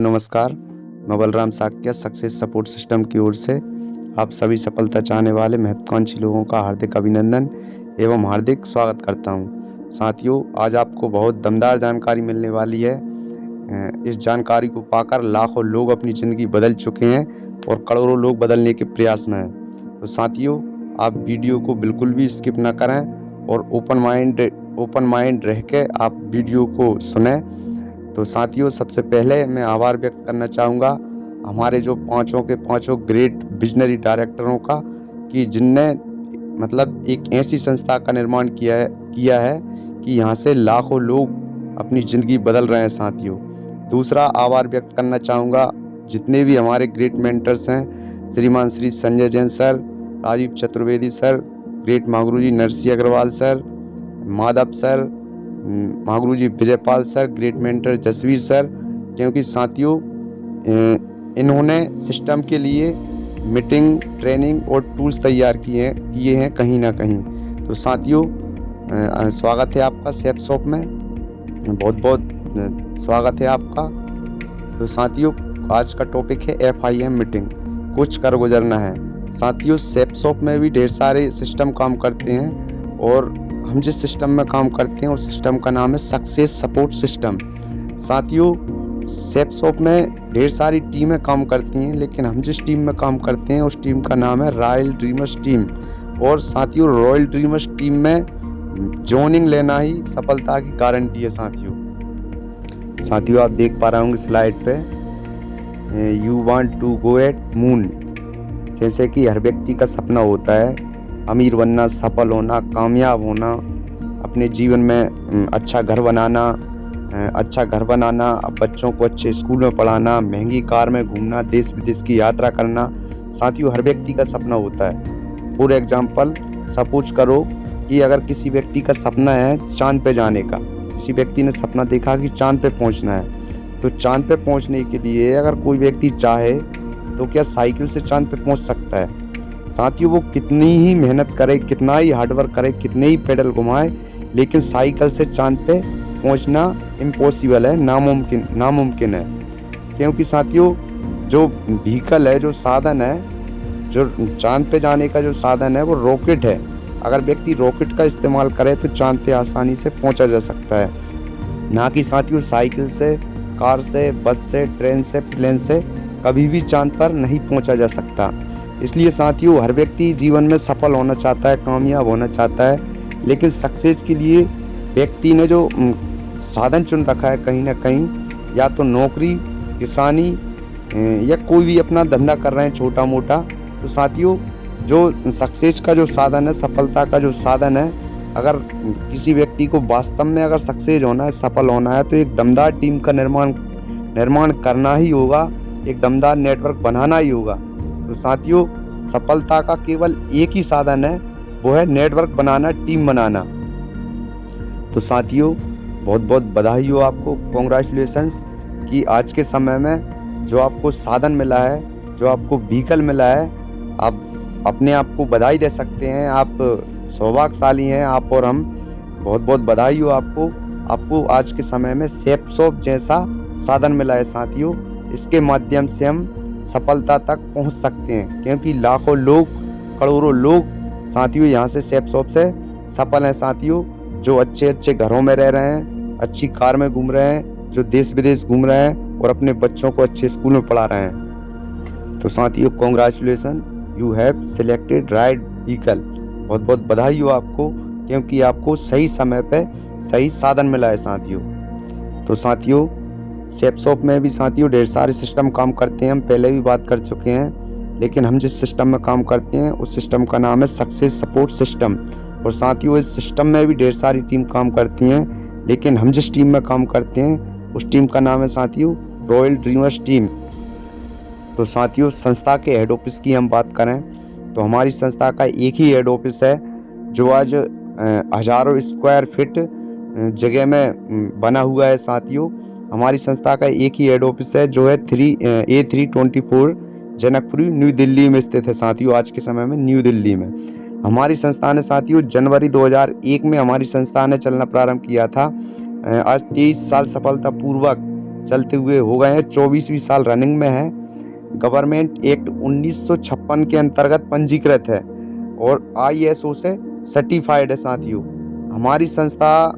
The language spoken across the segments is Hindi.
नमस्कार, मैं Balram Shakya success support system की ओर से आप सभी सफलता चाहने वाले महत्वाकांक्षी लोगों का हार्दिक अभिनंदन एवं हार्दिक स्वागत करता हूं। साथियों, आज आपको बहुत दमदार जानकारी मिलने वाली है। इस जानकारी को पाकर लाखों लोग अपनी ज़िंदगी बदल चुके हैं और करोड़ों लोग बदलने के प्रयास में हैं। तो साथियों, आप वीडियो को बिल्कुल भी स्किप ना करें और ओपन माइंड रह के आप वीडियो को सुनें। तो साथियों, सबसे पहले मैं आभार व्यक्त करना चाहूँगा हमारे जो पाँचों के पाँचों ग्रेट विजनरी डायरेक्टरों का, कि जिनने मतलब एक ऐसी संस्था का निर्माण किया है कि यहाँ से लाखों लोग अपनी ज़िंदगी बदल रहे हैं साथियों। दूसरा आभार व्यक्त करना चाहूँगा जितने भी हमारे ग्रेट मेंटर्स हैं, श्रीमान Shri Sanjay Jain sir, Rajiv Chaturvedi sir, great महागुरु नरसिंह अग्रवाल सर, माधव सर, महागुरु Vijaypal sir, great mentor Jasveer sir. क्योंकि साथियों, इन्होंने सिस्टम के लिए मीटिंग, ट्रेनिंग और टूल्स तैयार किए हैं कहीं ना कहीं। तो साथियों, स्वागत है आपका सेफ शॉप में, बहुत बहुत स्वागत है आपका। तो साथियों, आज का टॉपिक है FIM मीटिंग, कुछ कर गुजरना है। साथियों, सेफ शॉप में भी ढेर सारे सिस्टम काम करते हैं और हम जिस सिस्टम में काम करते हैं उस सिस्टम का नाम है सक्सेस सपोर्ट सिस्टम। साथियों, सेफ शॉप में ढेर सारी टीमें काम करती हैं, लेकिन हम जिस टीम में काम करते हैं उस टीम का नाम है रॉयल ड्रीमर्स टीम। और साथियों, रॉयल ड्रीमर्स टीम में जॉइनिंग लेना ही सफलता की गारंटी है साथियों, आप देख पा रहे होंगे स्लाइड पे, you want to go at moon. जैसे कि हर व्यक्ति का सपना होता है अमीर बनना, सफल होना, कामयाब होना, अपने जीवन में अच्छा घर बनाना, अब बच्चों को अच्छे स्कूल में पढ़ाना, महंगी कार में घूमना, देश विदेश की यात्रा करना। साथियों, हर व्यक्ति का सपना होता है। फॉर एग्जाम्पल, सपोज करो कि अगर किसी व्यक्ति का सपना है चांद पे जाने का, किसी व्यक्ति ने सपना देखा कि चांद पे पहुंचना है, तो चांद पे पहुंचने के लिए अगर कोई व्यक्ति चाहे तो क्या साइकिल से चांद पे पहुंच सकता है? साथियों, वो कितनी ही मेहनत करे, कितना ही हार्डवर्क करे, कितने ही पेडल घुमाए, लेकिन साइकिल से चांद पे पहुंचना इम्पॉसिबल है, नामुमकिन है। क्योंकि साथियों, जो व्हीकल है, जो साधन है, जो चांद पे जाने का जो साधन है वो रॉकेट है। अगर व्यक्ति रॉकेट का इस्तेमाल करे तो चांद पे आसानी से पहुंचा जा सकता है, ना कि साथियों साइकिल से, कार से, बस से, ट्रेन से, प्लेन से कभी भी चांद पर नहीं पहुंचा जा सकता। इसलिए साथियों, हर व्यक्ति जीवन में सफल होना चाहता है, कामयाब होना चाहता है, लेकिन सक्सेस के लिए व्यक्ति ने जो साधन चुन रखा है कहीं ना कहीं, या तो नौकरी, किसानी या कोई भी अपना धंधा कर रहे हैं छोटा मोटा। तो साथियों, जो सक्सेस का जो साधन है, सफलता का जो साधन है, अगर किसी व्यक्ति को वास्तव में अगर सक्सेस होना है, सफल होना है, तो एक दमदार टीम का निर्माण करना ही होगा, एक दमदार नेटवर्क बनाना ही होगा। तो साथियों, सफलता का केवल एक ही साधन है, वो है नेटवर्क बनाना, टीम बनाना। तो साथियों, बहुत बहुत बधाई हो आपको, कॉन्ग्रेचुलेशंस, कि आज के समय में जो आपको साधन मिला है, जो आपको व्हीकल मिला है, आप अपने आप को बधाई दे सकते हैं। आप सौभाग्यशाली हैं, आप और हम। बहुत बहुत बधाई हो आपको आज के समय में सेफ शॉप जैसा साधन मिला है साथियों। इसके माध्यम से हम सफलता तक पहुंच सकते हैं, क्योंकि लाखों लोग, करोड़ों लोग साथियों यहाँ से सेफ शॉप से सफल हैं साथियों। जो अच्छे अच्छे घरों में रह रहे हैं, अच्छी कार में घूम रहे हैं, जो देश विदेश घूम रहे हैं और अपने बच्चों को अच्छे स्कूल में पढ़ा रहे हैं। तो साथियों, congratulation, you have selected right vehicle. बहुत बहुत बधाई हो आपको, क्योंकि आपको सही समय पे सही साधन मिला है साथियों। तो साथियों, सेफ शॉप में भी साथियों ढेर सारे सिस्टम काम करते हैं, हम पहले भी बात कर चुके हैं, लेकिन हम जिस सिस्टम में काम करते हैं उस सिस्टम का नाम है सक्सेस सपोर्ट सिस्टम। और साथियों, इस सिस्टम में भी ढेर सारी टीम काम करती हैं, लेकिन हम जिस टीम में काम करते हैं उस टीम का नाम है साथियों रॉयल ड्रीमर्स टीम। तो साथियों, संस्था के हेड ऑफिस की हम बात करें तो हमारी संस्था का एक ही हेड ऑफिस है, जो आज हजारों स्क्वायर फीट जगह में बना हुआ है साथियों। हमारी संस्था का एक ही हेड ऑफिस है, जो है A324 जनकपुरी, न्यू दिल्ली में स्थित है साथियों। आज के समय में न्यू दिल्ली में हमारी संस्था ने साथियों जनवरी 2001 में हमारी संस्था ने चलना प्रारंभ किया था। आज 23 साल सफलतापूर्वक चलते हुए हो गए हैं, 24वीं साल रनिंग में है। गवर्नमेंट एक्ट 1956 के अंतर्गत पंजीकृत है और ISO से सर्टिफाइड है साथियों। हमारी संस्था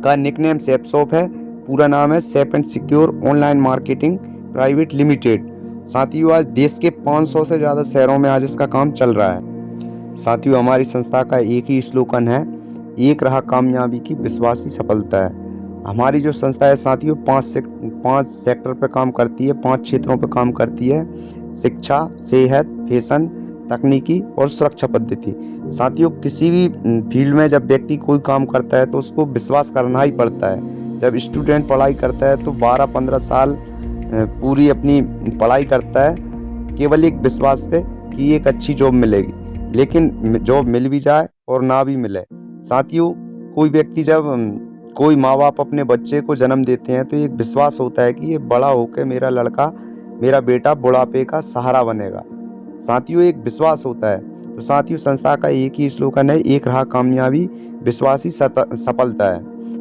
का निकनेम सेपसॉप है, पूरा नाम है safe and secure online marketing private limited. साथियों आज देश के 500 से ज़्यादा शहरों में आज इसका काम चल रहा है। साथियों हमारी संस्था का एक ही स्लोगन है, एक राह कामयाबी की विश्वासी सफलता है। हमारी जो संस्था है साथियों 5 सेक्टर पे काम करती है, 5 क्षेत्रों पे काम करती है, शिक्षा, सेहत, फैशन, तकनीकी और सुरक्षा पद्धति। साथियों किसी भी फील्ड में जब व्यक्ति कोई काम करता है तो उसको विश्वास करना ही पड़ता है। जब स्टूडेंट पढ़ाई करता है तो 12-15 साल पूरी अपनी पढ़ाई करता है केवल एक विश्वास पे कि एक अच्छी जॉब मिलेगी, लेकिन जॉब मिल भी जाए और ना भी मिले। साथियों कोई व्यक्ति जब कोई माँ बाप अपने बच्चे को जन्म देते हैं तो एक विश्वास होता है कि ये बड़ा होकर मेरा लड़का, मेरा बेटा बुढ़ापे का सहारा बनेगा। साथियों एक विश्वास होता है। तो साथियों संस्था का एक ही स्लोगन है, एक राह कामयाबी विश्वासी सफलता है।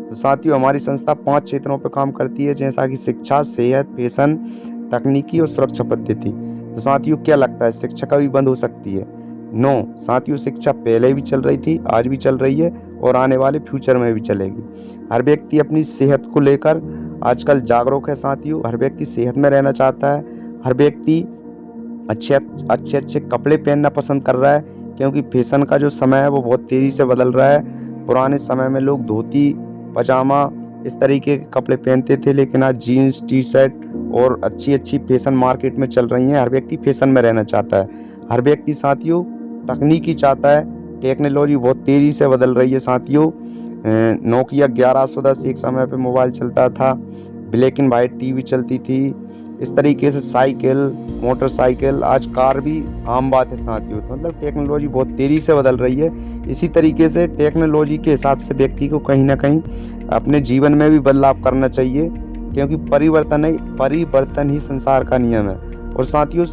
तो साथियों हमारी संस्था 5 क्षेत्रों पर काम करती है, जैसा कि शिक्षा, सेहत, फैशन, तकनीकी और सुरक्षा पद्धति। तो साथियों क्या लगता है शिक्षा कभी बंद हो सकती है? नो साथियों, शिक्षा पहले भी चल रही थी, आज भी चल रही है और आने वाले फ्यूचर में भी चलेगी। हर व्यक्ति अपनी सेहत को लेकर आजकल जागरूक है साथियों। हर व्यक्ति सेहत में रहना चाहता है। हर व्यक्ति अच्छे कपड़े पहनना पसंद कर रहा है, क्योंकि फैशन का जो समय है वो बहुत तेज़ी से बदल रहा है। पुराने समय में लोग धोती, पजामा इस तरीके के कपड़े पहनते थे, लेकिन आज जीन्स, टी शर्ट और अच्छी फैशन मार्केट में चल रही हैं। हर व्यक्ति फैशन में रहना चाहता है। हर व्यक्ति साथियों तकनीकी चाहता है। टेक्नोलॉजी बहुत तेज़ी से बदल रही है साथियों। नोकिया 1110 एक समय पे मोबाइल चलता था, ब्लैक एंड वाइट टीवी चलती थी। इस तरीके से साइकिल, मोटरसाइकिल, आज कार भी आम बात है साथियों। तो मतलब टेक्नोलॉजी बहुत तेज़ी से बदल रही है। इसी तरीके से टेक्नोलॉजी के हिसाब से व्यक्ति को कहीं ना कहीं अपने जीवन में भी बदलाव करना चाहिए, क्योंकि परिवर्तन ही संसार का नियम है। और साथियों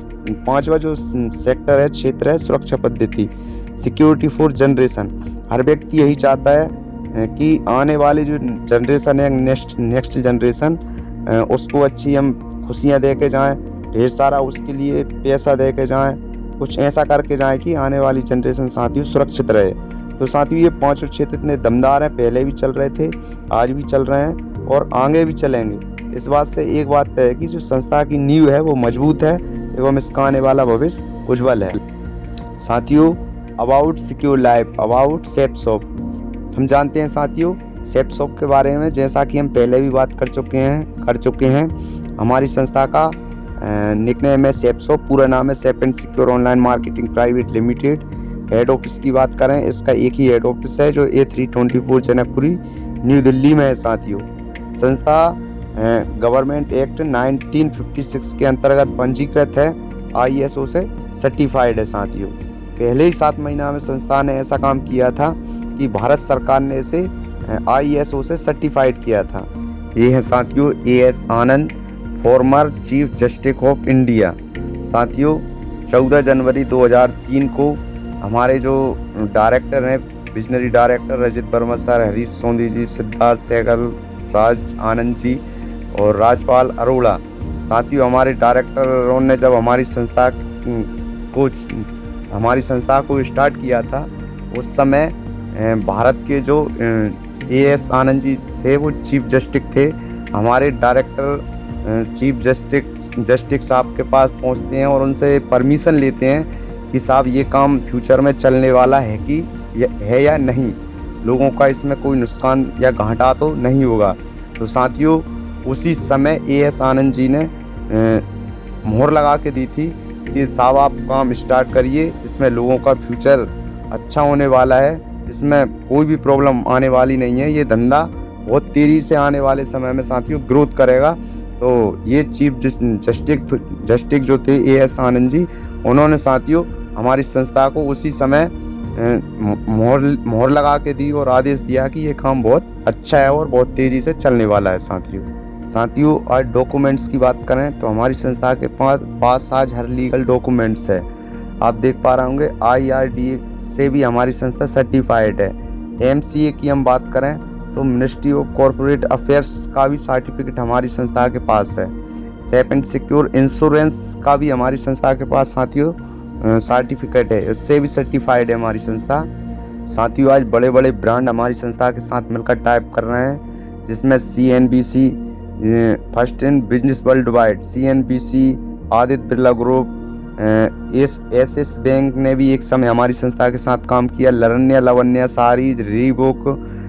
5वां जो सेक्टर है, क्षेत्र है सुरक्षा पद्धति, सिक्योरिटी फॉर जनरेशन। हर व्यक्ति यही चाहता है कि आने वाली जो जनरेशन है, नेक्स्ट जनरेशन, उसको अच्छी हम खुशियाँ दे के जाएँ, ढेर सारा उसके लिए पैसा दे के जाएँ, कुछ ऐसा करके जाएँ कि आने वाली जनरेशन साथियों सुरक्षित रहे। तो साथियों ये 5 क्षेत्र इतने दमदार हैं, पहले भी चल रहे थे, आज भी चल रहे हैं और आगे भी चलेंगे। इस बात से एक बात तय है कि जो संस्था की नींव है वो मजबूत है एवं इसका आने वाला भविष्य उज्जवल है। साथियों अबाउट सिक्योर लाइफ, अबाउट सेपसॉप। हम जानते हैं साथियों सेपसॉप के बारे में, जैसा कि हम पहले भी बात कर चुके हैं। हमारी संस्था का निकनेम है सेपसॉप, पूरा नाम है safe and secure online marketing private limited. Head office की बात करें, इसका एक ही हेड ऑफिस है जो A324 जनकपुरी न्यू दिल्ली में है साथियों। संस्था गवर्नमेंट एक्ट 1956 के अंतर्गत पंजीकृत है, ISO से सर्टिफाइड है साथियों। पहले ही 7 महीना में संस्था ने ऐसा काम किया था कि भारत सरकार ने इसे ISO से सर्टिफाइड किया था। ये है साथियों AS Anand, former chief justice of India. साथियों 14 जनवरी 2003 को हमारे जो डायरेक्टर हैं, विजनरी डायरेक्टर रजत वर्मा सर, हरीश सोंधी जी, सिद्धार्थ सहगल, राज आनंद जी और राजपाल अरोड़ा, साथियों हमारे डायरेक्टरों ने जब हमारी संस्था को स्टार्ट किया था, उस समय भारत के जो AS आनंद जी थे वो चीफ जस्टिस थे। हमारे डायरेक्टर चीफ जस्टिस साहब के पास पहुंचते हैं और उनसे परमिशन लेते हैं कि साहब ये काम फ्यूचर में चलने वाला है कि है या नहीं, लोगों का इसमें कोई नुकसान या घाटा तो नहीं होगा। तो साथियों उसी समय AS आनंद जी ने मोहर लगा के दी थी कि साहब आप काम स्टार्ट करिए, इसमें लोगों का फ्यूचर अच्छा होने वाला है, इसमें कोई भी प्रॉब्लम आने वाली नहीं है, ये धंधा बहुत तेज़ी से आने वाले समय में साथियों ग्रोथ करेगा। तो ये चीफ जस्टिस जो थे AS आनंद जी, उन्होंने साथियों हमारी संस्था को उसी समय मोहर लगा के दी और आदेश दिया कि ये काम बहुत अच्छा है और बहुत तेज़ी से चलने वाला है साथियों आज डॉक्यूमेंट्स की बात करें तो हमारी संस्था के पास आज हर लीगल डॉक्यूमेंट्स है। आप देख पा रहे होंगे IRDA से भी हमारी संस्था सर्टिफाइड है। MCA की हम बात करें तो मिनिस्ट्री ऑफ कॉरपोरेट अफेयर्स का भी सर्टिफिकेट हमारी संस्था के पास है। सेफ एंड सिक्योर इंश्योरेंस का भी हमारी संस्था के पास साथियों सर्टिफिकेट है, इससे भी सर्टिफाइड है हमारी संस्था। साथियों आज बड़े बड़े ब्रांड हमारी संस्था के साथ मिलकर टाइप कर रहे हैं, जिसमें CNBC first in business world wide, CNBC, Aditya Birla group, SS bank ने भी एक समय हमारी संस्था के साथ काम किया, लरण्या, लवण्या, सारीज, रीबुक,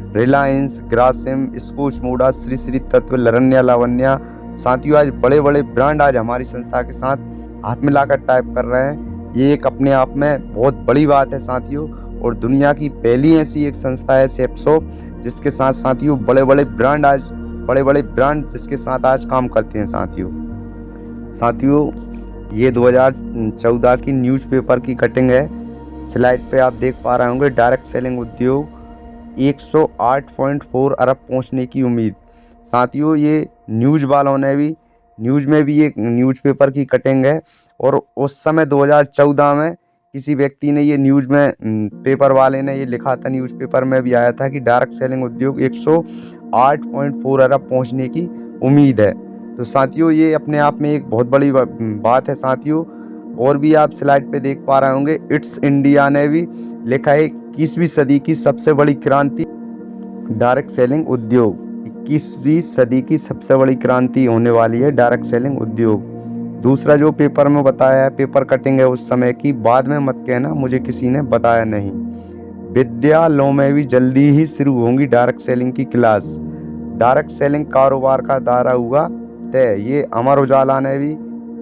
रिलायंस, ग्रासिम, स्कॉच मोडा, श्री श्री तत्व, लरण्या, लवण्या। साथियों आज बड़े बड़े ब्रांड आज हमारी संस्था के साथ हाथ मिलाकर टाइप कर रहे हैं। ये एक अपने आप में बहुत बड़ी बात है साथियों, और दुनिया की पहली ऐसी एक संस्था है सेप्सो, जिसके साथ साथियों बड़े बड़े ब्रांड जिसके साथ आज काम करते हैं साथियों ये 2014 की न्यूज़पेपर की कटिंग है। स्लाइड पे आप देख पा रहे होंगे, डायरेक्ट सेलिंग उद्योग 108.4 अरब पहुंचने की उम्मीद। साथियों ये न्यूज़ वालों ने भी, न्यूज़ में भी एक न्यूज़पेपर की कटिंग है, और उस समय 2014 में किसी व्यक्ति ने ये न्यूज़ में, पेपर वाले ने ये लिखा था, न्यूज़पेपर में भी आया था कि डायरेक्ट सेलिंग उद्योग 108.4 अरब पहुंचने की उम्मीद है। तो साथियों ये अपने आप में एक बहुत बड़ी बात है साथियों। और भी आप स्लाइड पे देख पा रहे होंगे, इट्स इंडिया ने भी लिखा है 21वीं सदी की सबसे बड़ी क्रांति डायरेक्ट सेलिंग उद्योग। 21वीं सदी की सबसे बड़ी क्रांति होने वाली है डायरेक्ट सेलिंग उद्योग। दूसरा जो पेपर में बताया है, पेपर कटिंग है उस समय की, बाद में मत कहना मुझे किसी ने बताया नहीं। विद्यालयों में भी जल्दी ही शुरू होंगी डायरेक्ट सेलिंग की क्लास। डायरेक्ट सेलिंग कारोबार का दायरा हुआ तय, ये अमर उजाला ने भी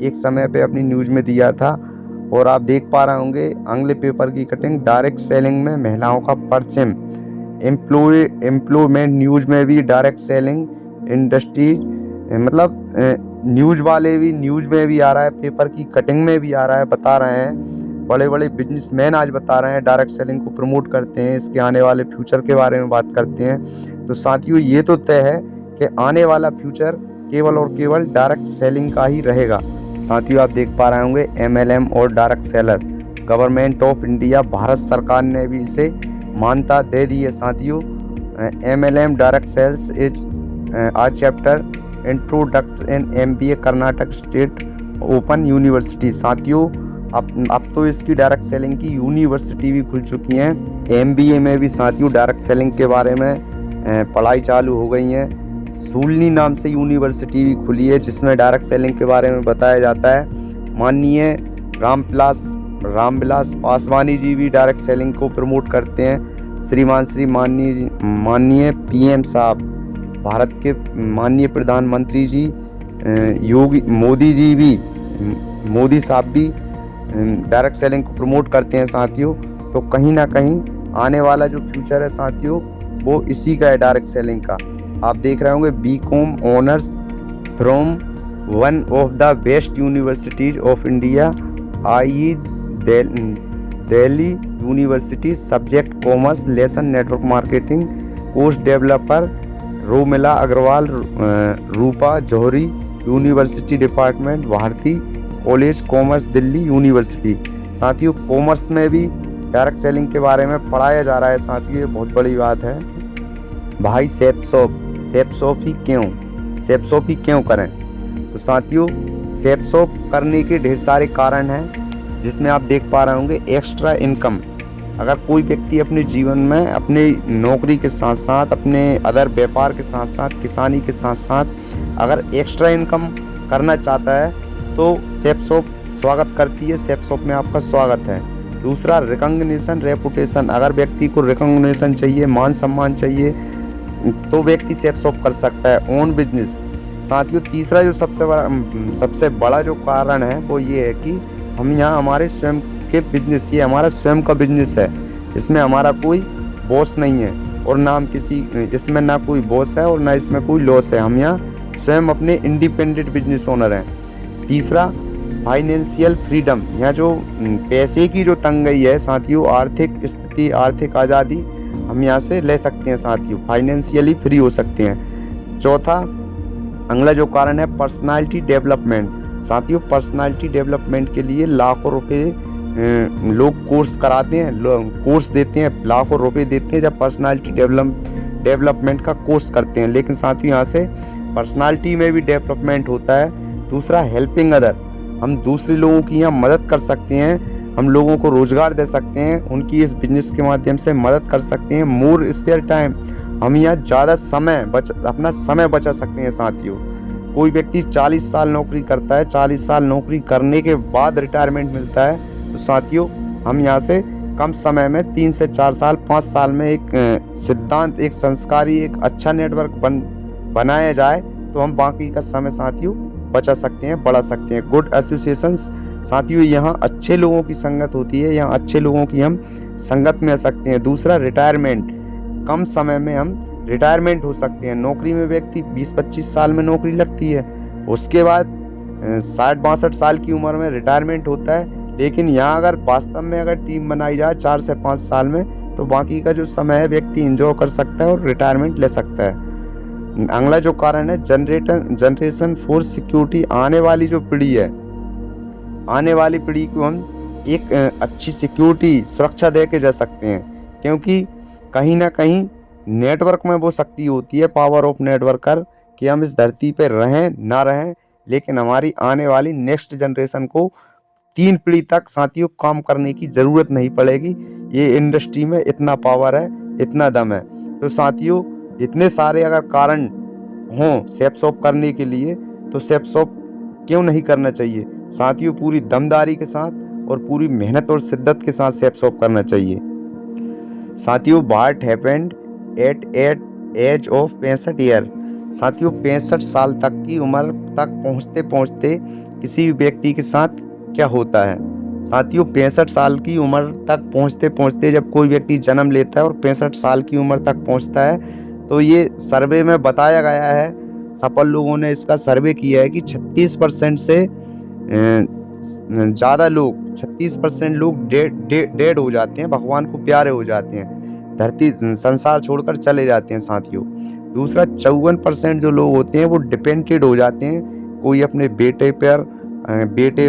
एक समय पे अपनी न्यूज़ में दिया था। और आप देख पा रहे होंगे अगले पेपर की कटिंग, डायरेक्ट सेलिंग में महिलाओं का परचम। एम्प्लॉयमेंट न्यूज़ में भी डायरेक्ट सेलिंग इंडस्ट्री, मतलब न्यूज़ वाले भी, न्यूज़ में भी आ रहा है, पेपर की कटिंग में भी आ रहा है, बता रहे हैं। बड़े बड़े बिजनेसमैन आज बता रहे हैं, डायरेक्ट सेलिंग को प्रमोट करते हैं, इसके आने वाले फ्यूचर के बारे में बात करते हैं। तो साथियों ये तो तय है कि आने वाला फ्यूचर केवल और केवल डायरेक्ट सेलिंग का ही रहेगा। साथियों आप देख पा रहे होंगे MLM और direct seller, government of India, Bharat सरकार ने भी इसे मान्यता दे दी है साथियों। MLM direct sales is a chapter introduced in MBA Karnataka state open university. साथियों अब तो इसकी डायरेक्ट सेलिंग की यूनिवर्सिटी भी खुल चुकी हैं। MBA में भी साथियों डायरेक्ट सेलिंग के बारे में पढ़ाई चालू हो गई है। सूलनी नाम से यूनिवर्सिटी भी खुली है, जिसमें डायरेक्ट सेलिंग के बारे में बताया जाता है। माननीय रामविलास पासवानी जी भी डायरेक्ट सेलिंग को प्रमोट करते हैं। श्री माननीय PM साहब, भारत के माननीय प्रधानमंत्री जी मोदी साहब भी डायरेक्ट सेलिंग को प्रमोट करते हैं साथियों। तो कहीं ना कहीं आने वाला जो फ्यूचर है साथियों वो इसी का है, डायरेक्ट सेलिंग का। आप देख रहे होंगे BCom honours from one of the best universities of India, IE Delhi university, subject commerce, lesson network marketing, course developer Romila Agarwal, Rupa Jauhari university department, Bharti college commerce Delhi university. साथियों कॉमर्स में भी डायरेक्ट सेलिंग के बारे में पढ़ाया जा रहा है साथियों, ये बहुत बड़ी बात है भाई। सेप्सॉप ही क्यों करें? तो साथियों सेप्सॉप करने के ढेर सारे कारण हैं, जिसमें आप देख पा रहे होंगे एक्स्ट्रा इनकम। अगर कोई व्यक्ति अपने जीवन में अपने नौकरी के साथ साथ, अपने अदर व्यापार के साथ साथ, किसानी के साथ साथ अगर एक्स्ट्रा इनकम करना चाहता है तो सेप्सॉप स्वागत करती है, सेप्सॉप में आपका स्वागत है। दूसरा रिकॉग्निशन, रेपुटेशन, अगर व्यक्ति को रिकॉग्निशन चाहिए, मान सम्मान चाहिए तो व्यक्ति सेप्सॉप कर सकता है, ओन बिजनेस। साथियों तीसरा जो सबसे बड़ा जो कारण है वो ये है कि हम यहाँ हमारे स्वयं के बिजनेस, ये हमारा स्वयं का बिजनेस है, इसमें हमारा कोई बॉस नहीं है और ना हम इसमें ना कोई बॉस है और ना इसमें कोई लॉस है। हम यहाँ स्वयं अपने इंडिपेंडेंट बिजनेस ओनर हैं। तीसरा फाइनेंशियल फ्रीडम, यहाँ जो पैसे की जो तंगी है साथियों, आर्थिक स्थिति, आर्थिक आज़ादी हम यहाँ से ले सकते हैं साथियों, फाइनेंशियली फ्री हो सकते हैं। चौथा अगला जो कारण है पर्सनालिटी डेवलपमेंट। साथियों पर्सनालिटी डेवलपमेंट के लिए लाखों रुपए लोग कोर्स कराते हैं, कोर्स देते हैं, लाखों रुपए देते हैं जब पर्सनालिटी डेवलपमेंट का कोर्स करते हैं। लेकिन साथियों यहाँ से पर्सनालिटी में भी डेवलपमेंट होता है। दूसरा हेल्पिंग अदर, हम दूसरे लोगों की यहाँ मदद कर सकते हैं, हम लोगों को रोजगार दे सकते हैं, उनकी इस बिजनेस के माध्यम से मदद कर सकते हैं। मोर स्पेयर टाइम, हम यहाँ ज़्यादा अपना समय बचा सकते हैं। साथियों कोई व्यक्ति 40 साल नौकरी करता है, 40 साल नौकरी करने के बाद रिटायरमेंट मिलता है, तो साथियों हम यहाँ से कम समय में 3 से 4 साल 5 साल में एक सिद्धांत, एक संस्कारी, एक अच्छा नेटवर्क बनाया जाए तो हम बाकी का समय साथियों बचा सकते हैं, बढ़ा सकते हैं। गुड एसोसिएशंस, साथियों यहाँ अच्छे लोगों की संगत होती है, यहाँ अच्छे लोगों की हम संगत में आ सकते हैं। दूसरा रिटायरमेंट, कम समय में हम रिटायरमेंट हो सकते हैं। नौकरी में व्यक्ति 20-25 साल में नौकरी लगती है, उसके बाद 60-62 साल की उम्र में रिटायरमेंट होता है। लेकिन यहाँ अगर वास्तव में अगर टीम बनाई जाए 4 से 5 साल में, तो बाकी का जो समय है व्यक्ति एंजॉय कर सकता है और रिटायरमेंट ले सकता है। अगला जो कारण है जनरेशन फॉर सिक्योरिटी, आने वाली जो पीढ़ी है, आने वाली पीढ़ी को हम एक अच्छी सिक्योरिटी, सुरक्षा दे के जा सकते हैं। क्योंकि कहीं ना कहीं नेटवर्क में वो शक्ति होती है, पावर ऑफ नेटवर्कर, कि हम इस धरती पे रहें ना रहें, लेकिन हमारी आने वाली नेक्स्ट जनरेशन को 3 पीढ़ी तक साथियों काम करने की ज़रूरत नहीं पड़ेगी। ये इंडस्ट्री में इतना पावर है, इतना दम है। तो साथियों इतने सारे अगर कारण हों सेप शॉप करने के लिए, तो सेप शॉप क्यों नहीं करना चाहिए साथियों? पूरी दमदारी के साथ और पूरी मेहनत और शिद्दत के साथ सेप शॉप करना चाहिए। साथियों what happened at age of 65 year, साथियों 65 साल तक की उम्र तक पहुँचते पहुँचते किसी व्यक्ति के साथ क्या होता है? साथियों 65 साल की उम्र तक पहुँचते पहुँचते जब कोई व्यक्ति जन्म लेता है और 65 साल की उम्र तक पहुँचता है, तो ये सर्वे में बताया गया है, सफल लोगों ने इसका सर्वे किया है कि 36% से ज़्यादा लोग, 36% लोग डेड हो जाते हैं, भगवान को प्यारे हो जाते हैं, धरती संसार छोड़कर चले जाते हैं। साथियों दूसरा 54% जो लोग होते हैं वो डिपेंडेंट हो जाते हैं, कोई अपने बेटे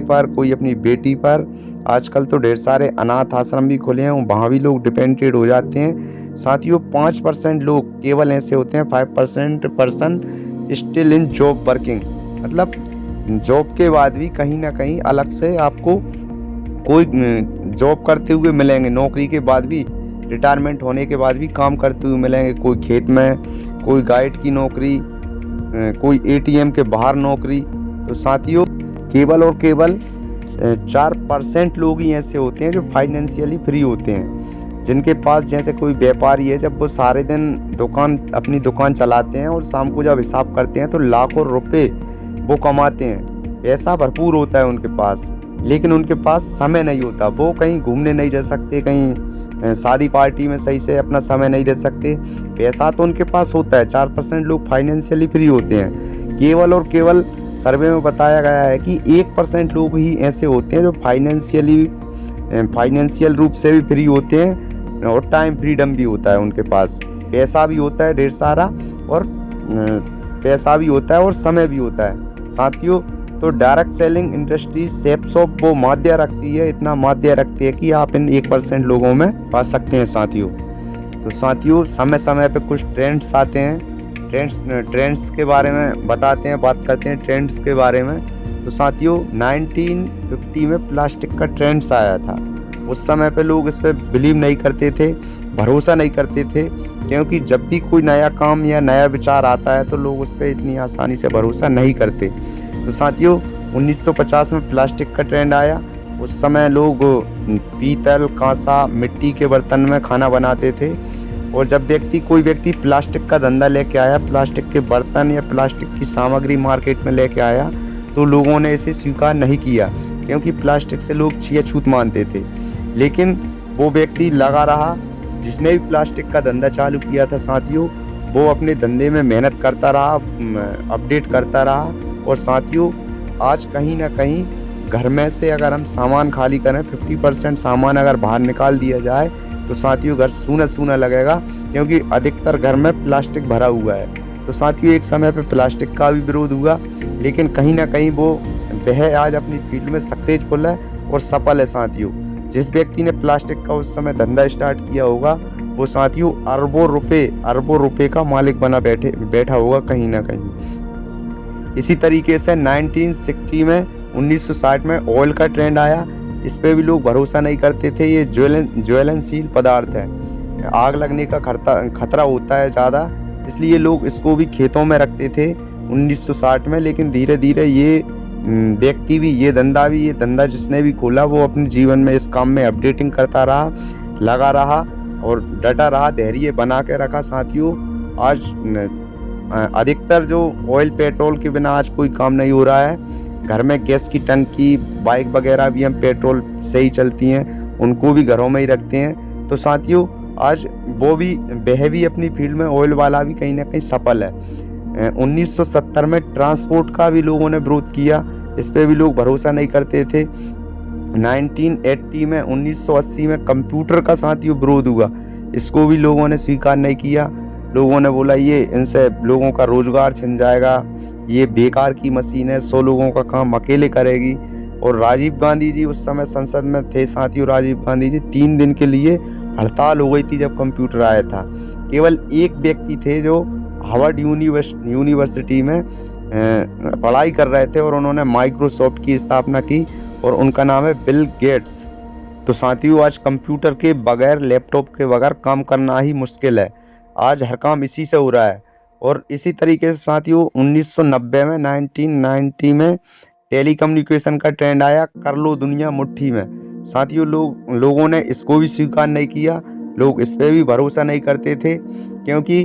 पर, कोई अपनी बेटी पर। आजकल तो ढेर सारे अनाथ आश्रम भी खुले हैं, वहाँ भी लोग डिपेंडेंट हो जाते हैं। साथियों 5% लोग केवल ऐसे होते हैं, 5% person still in job working, मतलब जॉब के बाद भी कहीं ना कहीं अलग से आपको कोई जॉब करते हुए मिलेंगे, नौकरी के बाद भी, रिटायरमेंट होने के बाद भी काम करते हुए मिलेंगे। कोई खेत में, कोई गाइड की नौकरी, कोई ATM के बाहर नौकरी। तो साथियों केवल और केवल 4% लोग ही ऐसे होते हैं जो फाइनेंशियली फ्री होते हैं, जिनके पास, जैसे कोई व्यापारी है, जब वो सारे दिन अपनी दुकान चलाते हैं और शाम को जब हिसाब करते हैं तो लाखों रुपए वो कमाते हैं, पैसा भरपूर होता है उनके पास, लेकिन उनके पास समय नहीं होता। वो कहीं घूमने नहीं जा सकते, कहीं शादी पार्टी में सही से अपना समय नहीं दे सकते। पैसा तो उनके पास होता है। 4% लोग फाइनेंशियली फ्री होते हैं। केवल और केवल सर्वे में बताया गया है कि 1% लोग ही ऐसे होते हैं जो फाइनेंशियल रूप से भी फ्री होते हैं और टाइम फ्रीडम भी होता है उनके पास, पैसा भी होता है ढेर सारा, और पैसा भी होता है और समय भी होता है। साथियों तो डायरेक्ट सेलिंग इंडस्ट्री सेप शॉप वो माध्य रखती है, इतना माध्य रखती है कि आप इन 1% लोगों में पा सकते हैं। साथियों तो साथियों समय समय पे कुछ ट्रेंड्स आते हैं, ट्रेंड्स के बारे में बताते हैं, बात करते हैं ट्रेंड्स के बारे में। तो साथियों 1950 में प्लास्टिक का ट्रेंड्स आया था। उस समय पे लोग इस पर बिलीव नहीं करते थे, भरोसा नहीं करते थे, क्योंकि जब भी कोई नया काम या नया विचार आता है तो लोग उस पर इतनी आसानी से भरोसा नहीं करते। तो साथियों 1950 में प्लास्टिक का ट्रेंड आया। उस समय लोग पीतल, कांसा, मिट्टी के बर्तन में खाना बनाते थे, और जब कोई व्यक्ति प्लास्टिक का धंधा लेके आया, प्लास्टिक के बर्तन या प्लास्टिक की सामग्री मार्केट में लेके आया, तो लोगों ने इसे स्वीकार नहीं किया, क्योंकि प्लास्टिक से लोग छूत मानते थे। लेकिन वो व्यक्ति लगा रहा, जिसने भी प्लास्टिक का धंधा चालू किया था साथियों, वो अपने धंधे में मेहनत करता रहा, अपडेट करता रहा। और साथियों आज कहीं ना कहीं घर में से अगर हम सामान खाली करें, 50% सामान अगर बाहर निकाल दिया जाए, तो साथियों घर सूना सूना लगेगा, क्योंकि अधिकतर घर में प्लास्टिक भरा हुआ है। तो साथियों एक समय पे प्लास्टिक का भी विरोध हुआ, लेकिन कहीं ना कहीं वह आज अपनी फील्ड में सक्सेसफुल है और सफल है। साथियों जिस व्यक्ति ने प्लास्टिक का उस समय धंधा स्टार्ट किया होगा, वो साथियों अरबों रुपए का मालिक बना बैठा होगा कहीं ना कहीं। इसी तरीके से 1960 में 1960 में ऑयल का ट्रेंड आया। इस पे भी लोग भरोसा नहीं करते थे। ये ज्वलनशील पदार्थ है, आग लगने का खतरा होता है ज़्यादा, इसलिए लोग इसको भी खेतों में रखते थे 1960 में। लेकिन धीरे धीरे ये व्यक्ति भी, ये धंधा जिसने भी खोला वो अपने जीवन में इस काम में अपडेटिंग करता रहा, लगा रहा और डटा रहा, धैर्य बना के रखा। साथियों आज अधिकतर जो ऑयल पेट्रोल के बिना आज कोई काम नहीं हो रहा है। घर में गैस की टंकी, बाइक वगैरह भी हम पेट्रोल से ही चलती हैं, उनको भी घरों में ही रखते हैं। तो साथियों आज वह भी अपनी फील्ड में, ऑयल वाला भी कहीं ना कहीं सफल है। 1970 में ट्रांसपोर्ट का भी लोगों ने विरोध किया, इस पे भी लोग भरोसा नहीं करते थे। 1980 में 1980 में कंप्यूटर का साथियों विरोध हुआ, इसको भी लोगों ने स्वीकार नहीं किया। लोगों ने बोला ये इनसे लोगों का रोजगार छिन जाएगा, ये बेकार की मशीन है, 100 लोगों का काम अकेले करेगी। और राजीव गांधी जी उस समय संसद में थे साथियों। राजीव गांधी जी 3 दिन के लिए हड़ताल हो गई थी जब कंप्यूटर आया था। केवल एक व्यक्ति थे जो हार्वर्ड यूनिवर्सिटी में पढ़ाई कर रहे थे और उन्होंने माइक्रोसॉफ्ट की स्थापना की और उनका नाम है बिल गेट्स। तो साथियों आज कंप्यूटर के बगैर, लैपटॉप के बगैर काम करना ही मुश्किल है। आज हर काम इसी से हो रहा है। और इसी तरीके से साथियों 1990 में 1990 में टेलीकम्युनिकेशन का ट्रेंड आया, कर लो दुनिया मुट्ठी में। साथियों लोगों ने इसको भी स्वीकार नहीं किया, लोग इस पर भी भरोसा नहीं करते थे, क्योंकि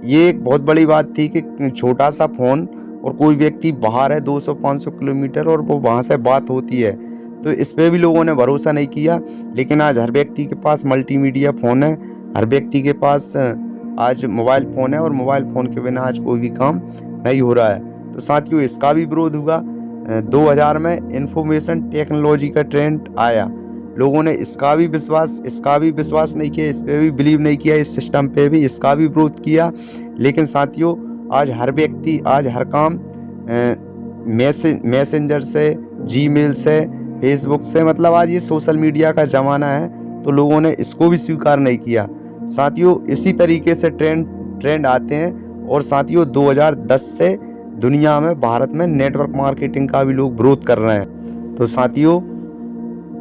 ये एक बहुत बड़ी बात थी कि छोटा सा फ़ोन और कोई व्यक्ति बाहर है 200-500 किलोमीटर और वो वहाँ से बात होती है, तो इस पे भी लोगों ने भरोसा नहीं किया। लेकिन आज हर व्यक्ति के पास मल्टीमीडिया फ़ोन है, हर व्यक्ति के पास आज मोबाइल फ़ोन है और मोबाइल फ़ोन के बिना आज कोई भी काम नहीं हो रहा है। तो साथियों इसका भी विरोध हुआ। 2000 में इंफॉर्मेशन टेक्नोलॉजी का ट्रेंड आया, लोगों ने इसका भी विश्वास नहीं किया, इस पे भी बिलीव नहीं किया, इस सिस्टम पे भी इसका भी विरोध किया। लेकिन साथियों आज हर व्यक्ति, आज हर काम मैसेंजर से, जीमेल से, फेसबुक से, मतलब आज ये सोशल मीडिया का ज़माना है, तो लोगों ने इसको भी स्वीकार नहीं किया। साथियों इसी तरीके से ट्रेंड आते हैं। और साथियों 2010 से दुनिया में, भारत में नेटवर्क मार्केटिंग का भी लोग विरोध कर रहे हैं। तो साथियों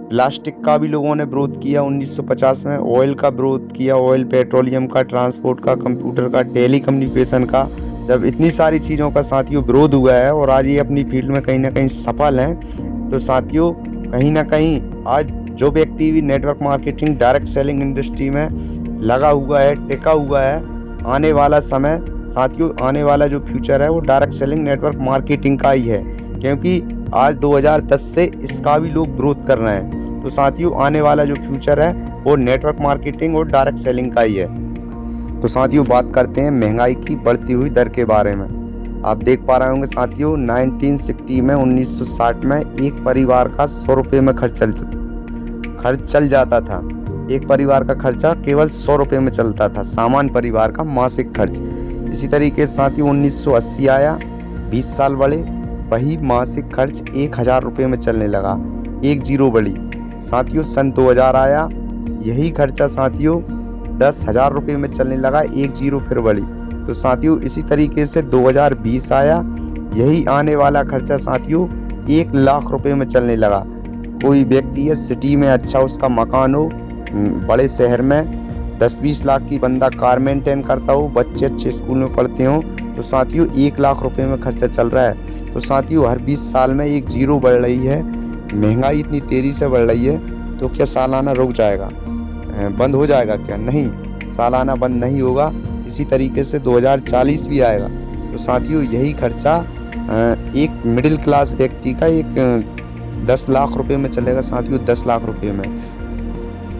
प्लास्टिक का भी लोगों ने विरोध किया 1950 में, ऑयल का विरोध किया, ऑयल, पेट्रोलियम का, ट्रांसपोर्ट का, कंप्यूटर का, टेलीकम्युनिकेशन का। जब इतनी सारी चीज़ों का साथियों विरोध हुआ है और आज ये अपनी फील्ड में कहीं ना कहीं सफल हैं, तो साथियों कहीं ना कहीं आज जो व्यक्ति भी network marketing, direct selling industry में लगा हुआ है, टिका हुआ है, आने वाला समय साथियों, आने वाला जो फ्यूचर है वो डायरेक्ट सेलिंग नेटवर्क मार्केटिंग का ही है, क्योंकि आज 2010 से इसका भी लोग विरोध कर रहे हैं। तो साथियों आने वाला जो फ्यूचर है वो नेटवर्क मार्केटिंग और डायरेक्ट सेलिंग का ही है। तो साथियों बात करते हैं महंगाई की बढ़ती हुई दर के बारे में। आप देख पा रहे होंगे साथियों 1960 में, 1960 में एक परिवार का 100 रुपये में खर्च चल जाता था। एक परिवार का खर्चा केवल 100 रुपये में चलता था, सामान्य परिवार का मासिक खर्च। इसी तरीके से साथियों 1980 आया, 20 साल बढ़े, वही मासिक खर्च 1000 रुपये में चलने लगा, एक जीरो बढ़ी। साथियों सन 2000 आया, यही खर्चा साथियों 10,000 रुपये में चलने लगा, एक जीरो फिर बढ़ी। तो साथियों इसी तरीके से 2020 आया, यही आने वाला खर्चा साथियों 1 लाख रुपये में चलने लगा। कोई व्यक्ति है सिटी में, अच्छा उसका मकान हो, बड़े शहर में 10-20 लाख की बंदा कार मेंटेन करता हो, बच्चे अच्छे स्कूल में पढ़ते हो, तो साथियों 1 लाख रुपये में खर्चा चल रहा है। तो साथियों हर 20 साल में एक जीरो बढ़ रही है। महंगाई इतनी तेज़ी से बढ़ रही है, तो क्या सालाना रुक जाएगा, बंद हो जाएगा क्या? नहीं, सालाना बंद नहीं होगा। इसी तरीके से 2040 भी आएगा। तो साथियों यही खर्चा एक मिडिल क्लास व्यक्ति का एक 10 लाख रुपये में चलेगा साथियों, 10 लाख रुपये में।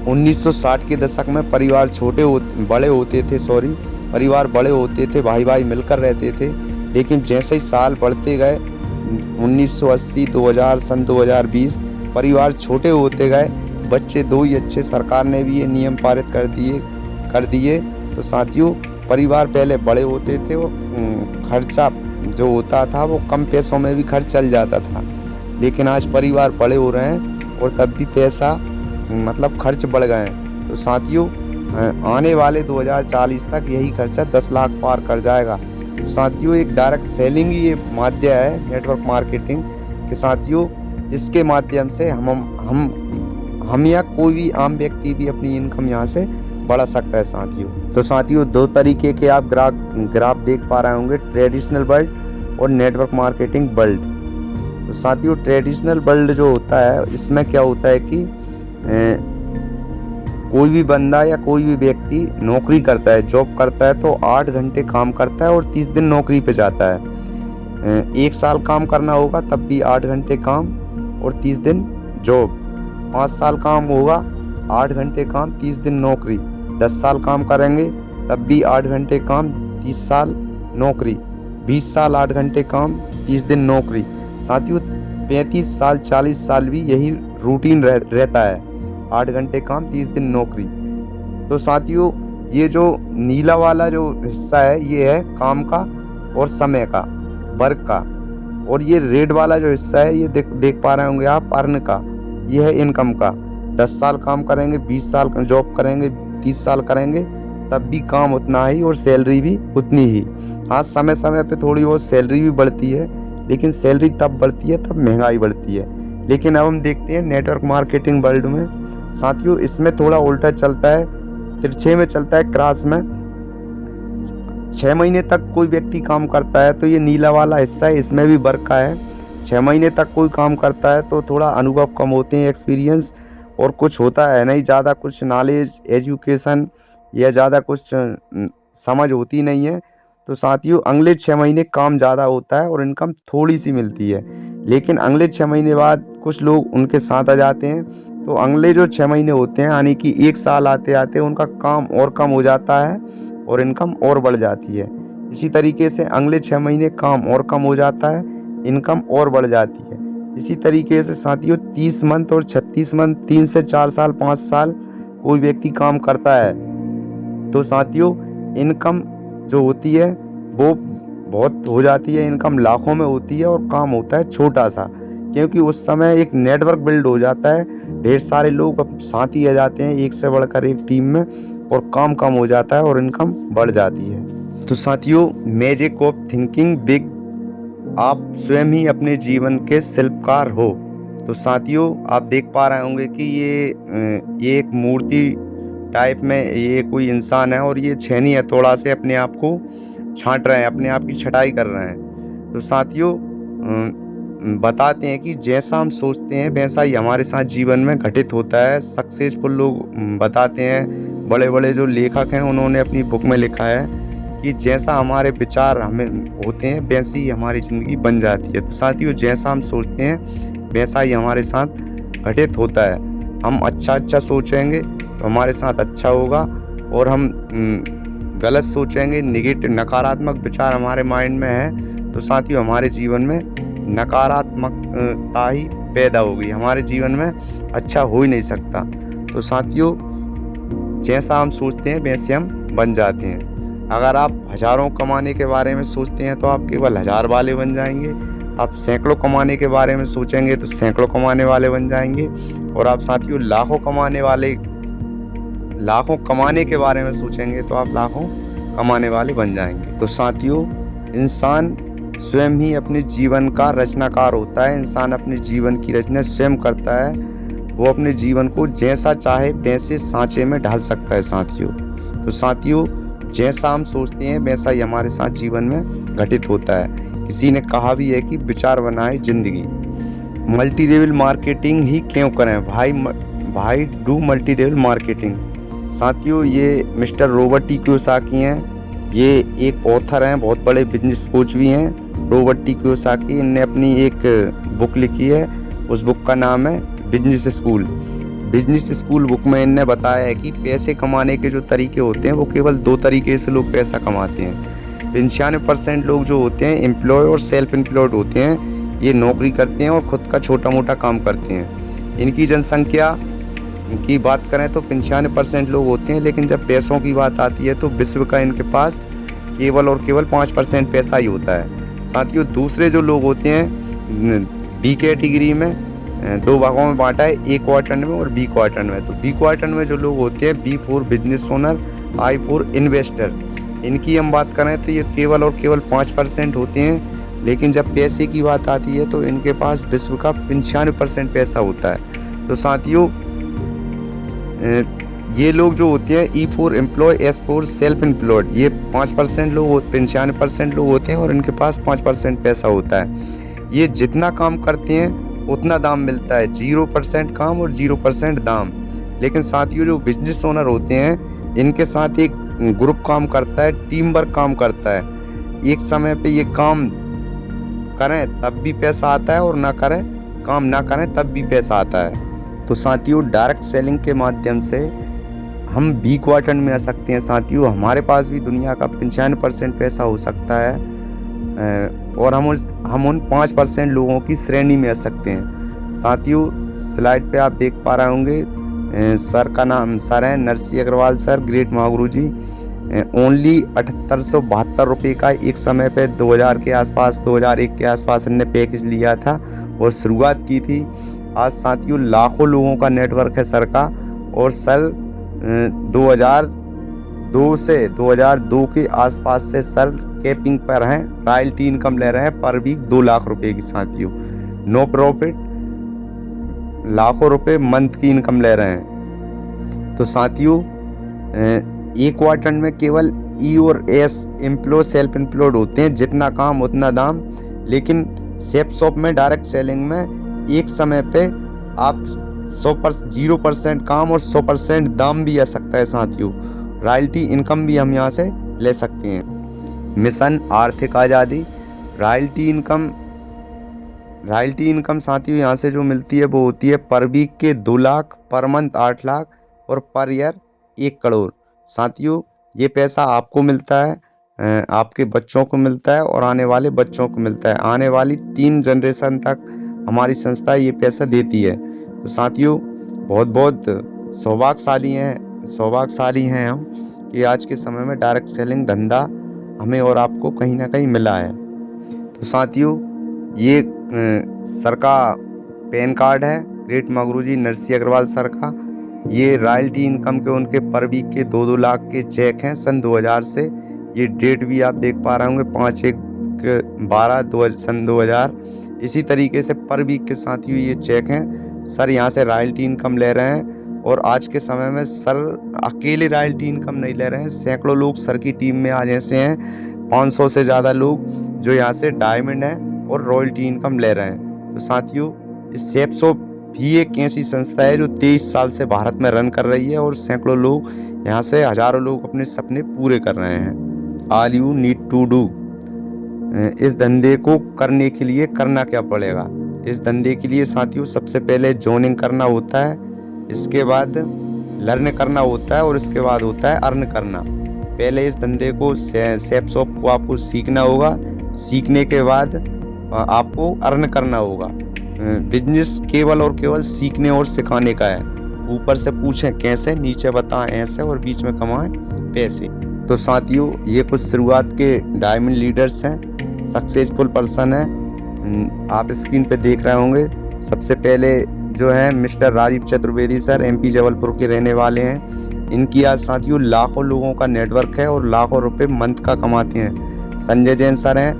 1960 के दशक में परिवार बड़े होते थे, भाई भाई मिलकर रहते थे। लेकिन जैसे ही साल बढ़ते गए 1980, 2000, सन 2020 परिवार छोटे होते गए, बच्चे 2 ही अच्छे। सरकार ने भी ये नियम पारित कर दिए। तो साथियों परिवार पहले बड़े होते थे और खर्चा जो होता था वो कम पैसों में भी खर्च चल जाता था। लेकिन आज परिवार बड़े हो रहे हैं और तब भी पैसा मतलब खर्च बढ़ गए हैं। तो साथियों आने वाले 2040 तक यही खर्चा 10 लाख पार कर जाएगा। तो साथियों एक डायरेक्ट सेलिंग ही ये माध्यम है नेटवर्क मार्केटिंग के साथियों। इसके माध्यम से हम या कोई भी आम व्यक्ति भी अपनी इनकम यहाँ से बढ़ा सकता है साथियों। तो साथियों 2 तरीके के आप ग्राफ देख पा रहे होंगे, ट्रेडिशनल वर्ल्ड और नेटवर्क मार्केटिंग वर्ल्ड। तो साथियों ट्रेडिशनल वर्ल्ड जो होता है इसमें क्या होता है कि कोई भी बंदा या कोई भी व्यक्ति नौकरी करता है, जॉब करता है तो 8 घंटे काम करता है और 30 दिन नौकरी पे जाता है। 1 साल काम करना होगा तब भी 8 घंटे काम और 30 दिन जॉब। 5 साल काम होगा, 8 घंटे काम, 30 दिन नौकरी। 10 साल काम करेंगे तब भी 8 घंटे काम, 30 साल नौकरी। 20 साल 8 घंटे काम, 30 दिन नौकरी। साथियों 35 साल 40 साल भी यही रूटीन रहता है, 8 घंटे काम, 30 दिन नौकरी। तो साथियों ये जो नीला वाला जो हिस्सा है ये है काम का और समय का, वर्क का। और ये रेड वाला जो हिस्सा है ये देख पा रहे होंगे आप, अर्न का, ये है इनकम का। 10 साल काम करेंगे, 20 साल जॉब करेंगे, 30 साल करेंगे तब भी काम उतना ही और सैलरी भी उतनी ही। हाँ समय समय पे थोड़ी बहुत सैलरी भी बढ़ती है, लेकिन सैलरी तब बढ़ती है तब महंगाई बढ़ती है। लेकिन अब हम देखते हैं नेटवर्क मार्केटिंग वर्ल्ड में साथियों इसमें थोड़ा उल्टा चलता है, तिरछे में चलता है, क्रॉस में। 6 महीने तक कोई व्यक्ति काम करता है तो ये नीला वाला हिस्सा है, इसमें भी वर्क का है। 6 महीने तक कोई काम करता है तो थोड़ा अनुभव कम होते हैं, एक्सपीरियंस और कुछ होता है नहीं, ज़्यादा कुछ नॉलेज एजुकेशन या ज़्यादा कुछ समझ होती नहीं है। तो साथियों अगले 6 महीने काम ज़्यादा होता है और इनकम थोड़ी सी मिलती है। लेकिन अगले 6 महीने बाद कुछ लोग उनके साथ आ जाते हैं, तो अगले जो 6 महीने होते हैं यानी कि 1 साल आते आते उनका काम और कम हो जाता है और इनकम और बढ़ जाती है। इसी तरीके से अगले 6 महीने काम और कम हो जाता है, इनकम और बढ़ जाती है। इसी तरीके से साथियों 30 मंथ और 36 मंथ, 3 से 4 साल 5 साल कोई व्यक्ति काम करता है तो साथियों इनकम जो होती है वो बहुत हो जाती है, इनकम लाखों में होती है और काम होता है छोटा सा, क्योंकि उस समय एक नेटवर्क बिल्ड हो जाता है, ढेर सारे लोग अब साथ ही आ जाते हैं एक से बढ़कर एक टीम में और काम कम हो जाता है और इनकम बढ़ जाती है। तो साथियों मैजिक ऑफ थिंकिंग बिग, आप स्वयं ही अपने जीवन के शिल्पकार हो। तो साथियों आप देख पा रहे होंगे कि ये एक मूर्ति टाइप में ये कोई इंसान है और ये छेनी हथौड़ा से अपने आप को छांट रहे हैं, अपने आप की छटाई कर रहे हैं। तो साथियों बताते हैं कि जैसा हम सोचते हैं वैसा ही हमारे साथ जीवन में घटित होता है। सक्सेसफुल लोग बताते हैं, बड़े बड़े जो लेखक हैं उन्होंने अपनी बुक में लिखा है कि जैसा हमारे विचार हमें होते हैं वैसी ही हमारी ज़िंदगी बन जाती है। तो साथियों जैसा हम सोचते हैं वैसा ही हमारे साथ घटित होता है। हम अच्छा सोचेंगे तो हमारे साथ अच्छा होगा और हम गलत सोचेंगे, नेगेटिव नकारात्मक विचार हमारे माइंड में है तो साथियों हमारे जीवन में नकारात्मकता ही पैदा होगी, हमारे जीवन में अच्छा हो ही नहीं सकता। तो साथियों जैसा हम सोचते हैं वैसे हम बन जाते हैं। अगर आप हज़ारों कमाने के बारे में सोचते हैं तो आप केवल 1000 वाले बन जाएंगे। आप सैकड़ों कमाने के बारे में सोचेंगे तो सैकड़ों कमाने वाले बन जाएंगे। और आप साथियों लाखों कमाने के बारे में सोचेंगे तो आप लाखों कमाने वाले बन जाएंगे। तो साथियों इंसान स्वयं ही अपने जीवन का रचनाकार होता है, इंसान अपने जीवन की रचना स्वयं करता है। वो अपने जीवन को जैसा चाहे वैसे सांचे में ढाल सकता है साथियों। तो साथियों जैसा हम सोचते हैं वैसा ही हमारे साथ जीवन में घटित होता है। किसी ने कहा भी है कि विचार बनाए जिंदगी। मल्टी लेवल मार्केटिंग ही क्यों करें भाई डू मल्टी लेवल मार्केटिंग। साथियों ये मिस्टर रॉबर्ट टी कियोसाकी हैं, ये एक ऑथर हैं, बहुत बड़े बिजनेस कोच भी हैं। रॉबर्ट टी कियोसाकी, इनने अपनी एक बुक लिखी है, उस बुक का नाम है business school. Business school book में इनने बताया है कि पैसे कमाने के जो तरीके होते हैं वो केवल 2 तरीके से लोग पैसा कमाते हैं। 95% लोग जो होते हैं एम्प्लॉय और सेल्फ एम्प्लॉयड होते हैं, ये नौकरी करते हैं और ख़ुद का छोटा मोटा काम करते हैं। इनकी जनसंख्या की बात करें तो 95% लोग होते हैं, लेकिन जब पैसों की बात आती है तो विश्व का इनके पास केवल और केवल 5% पैसा ही होता है। साथियों दूसरे जो लोग होते हैं बी कैटेगरी में, दो भागों में बांटा है, ए क्वाड्रेंट में और बी क्वाड्रेंट में। तो बी क्वाड्रेंट में जो लोग होते हैं, B for business owner, I for investor, इनकी हम बात करें तो ये केवल और केवल 5% होते हैं। लेकिन जब पैसे की बात आती है तो इनके पास विश्व का 95% पैसा होता है। तो साथियों, ये लोग जो होते हैं, E for employee, S for self employed, ये 5% लोग 95% लोग होते हैं और इनके पास 5% पैसा होता है। ये जितना काम करते हैं उतना दाम मिलता है, 0% काम और 0% दाम। लेकिन साथियों, जो बिजनेस ओनर होते हैं, इनके साथ एक ग्रुप काम करता है, टीम वर्क काम करता है। एक समय पे ये काम करें तब भी पैसा आता है और काम ना करें तब भी पैसा आता है। तो साथियों, डायरेक्ट सेलिंग के माध्यम से हम बी क्वाड्रेंट में आ सकते हैं। साथियों, हमारे पास भी दुनिया का 95% पैसा हो सकता है और हम उन 5% लोगों की श्रेणी में आ सकते हैं। साथियों, स्लाइड पे आप देख पा रहे होंगे, सर का नाम सर है नरसिंह अग्रवाल सर, ग्रेट महागुरु जी। ओनली 7872 रुपये का एक समय पे 2000 के आसपास, 2001 के आसपास इनने पैकेज लिया था और शुरुआत की थी। आज साथियों, लाखों लोगों का नेटवर्क है सर का, और सर 2002 से 2002 के आसपास से सर कैपिंग पर हैं, रॉयल्टी इनकम ले रहे हैं पर वीक 2 लाख रुपए की। साथियों, नो प्रॉफिट, लाखों रुपए मंथ की इनकम ले रहे हैं। तो साथियों, एक क्वाड्रेंट में केवल ई और एस, एम्प्लॉय सेल्फ एम्प्लॉयड होते हैं, जितना काम उतना दाम। लेकिन सेफ शॉप में, डायरेक्ट सेलिंग में एक समय पे आप 0% काम और 100% दाम भी आ सकता है। साथियों, रॉयल्टी इनकम भी हम यहाँ से ले सकते हैं। मिशन आर्थिक आज़ादी, रॉयल्टी इनकम साथियों यहाँ से जो मिलती है वो होती है पर वीक के 2 लाख, पर मंथ 8 लाख और पर ईयर 1 करोड़। साथियों, ये पैसा आपको मिलता है, आपके बच्चों को मिलता है और आने वाले बच्चों को मिलता है। आने वाली 3 जनरेशन तक हमारी संस्था ये पैसा देती है। तो साथियों, बहुत बहुत सौभाग्यशाली हैं हम कि आज के समय में डायरेक्ट सेलिंग धंधा हमें और आपको कहीं ना कहीं मिला है। तो साथियों, ये सर का पैन कार्ड है, ग्रेट महागुरु जी नरसिंह अग्रवाल सर का। ये रॉयल्टी इनकम के उनके पर वीक के 2-2 लाख के चेक हैं सन 2000 से। ये डेट भी आप देख पा रहे होंगे, 5/1/12 सन 2000। इसी तरीके से पर वीक के साथियों ये चेक हैं। सर यहाँ से रॉयल्टी इनकम ले रहे हैं और आज के समय में सर अकेले रॉयल्टी इनकम नहीं ले रहे हैं, सैकड़ों लोग सर की टीम में आज ऐसे हैं, 500 से ज़्यादा लोग जो यहाँ से डायमंड है और रॉयल्टी इनकम ले रहे हैं। तो साथियों, इस सेफ शॉप भी एक ऐसी संस्था है जो 23 साल से भारत में रन कर रही है और सैकड़ों लोग यहाँ से, हजारों लोग अपने सपने पूरे कर रहे हैं। All you need to do, इस धंधे को करने के लिए करना क्या पड़ेगा? इस धंधे के लिए साथियों सबसे पहले जॉइनिंग करना होता है, इसके बाद लर्न करना होता है और इसके बाद होता है अर्न करना। पहले इस धंधे को, सेफ शॉप को आपको सीखना होगा, सीखने के बाद आपको अर्न करना होगा। बिजनेस केवल और केवल सीखने और सिखाने का है। ऊपर से पूछें कैसे, नीचे बताएं ऐसे और बीच में कमाएं पैसे। तो साथियों, ये कुछ शुरुआत के डायमंड लीडर्स हैं, सक्सेसफुल पर्सन हैं, आप स्क्रीन पे देख रहे होंगे। सबसे पहले जो है mister Rajeev Chaturvedi sir, MP Jabalpur के रहने वाले हैं। इनकी आज साथियों लाखों लोगों का नेटवर्क है और लाखों रुपए मंथ का कमाते हैं। संजय जैन सर हैं,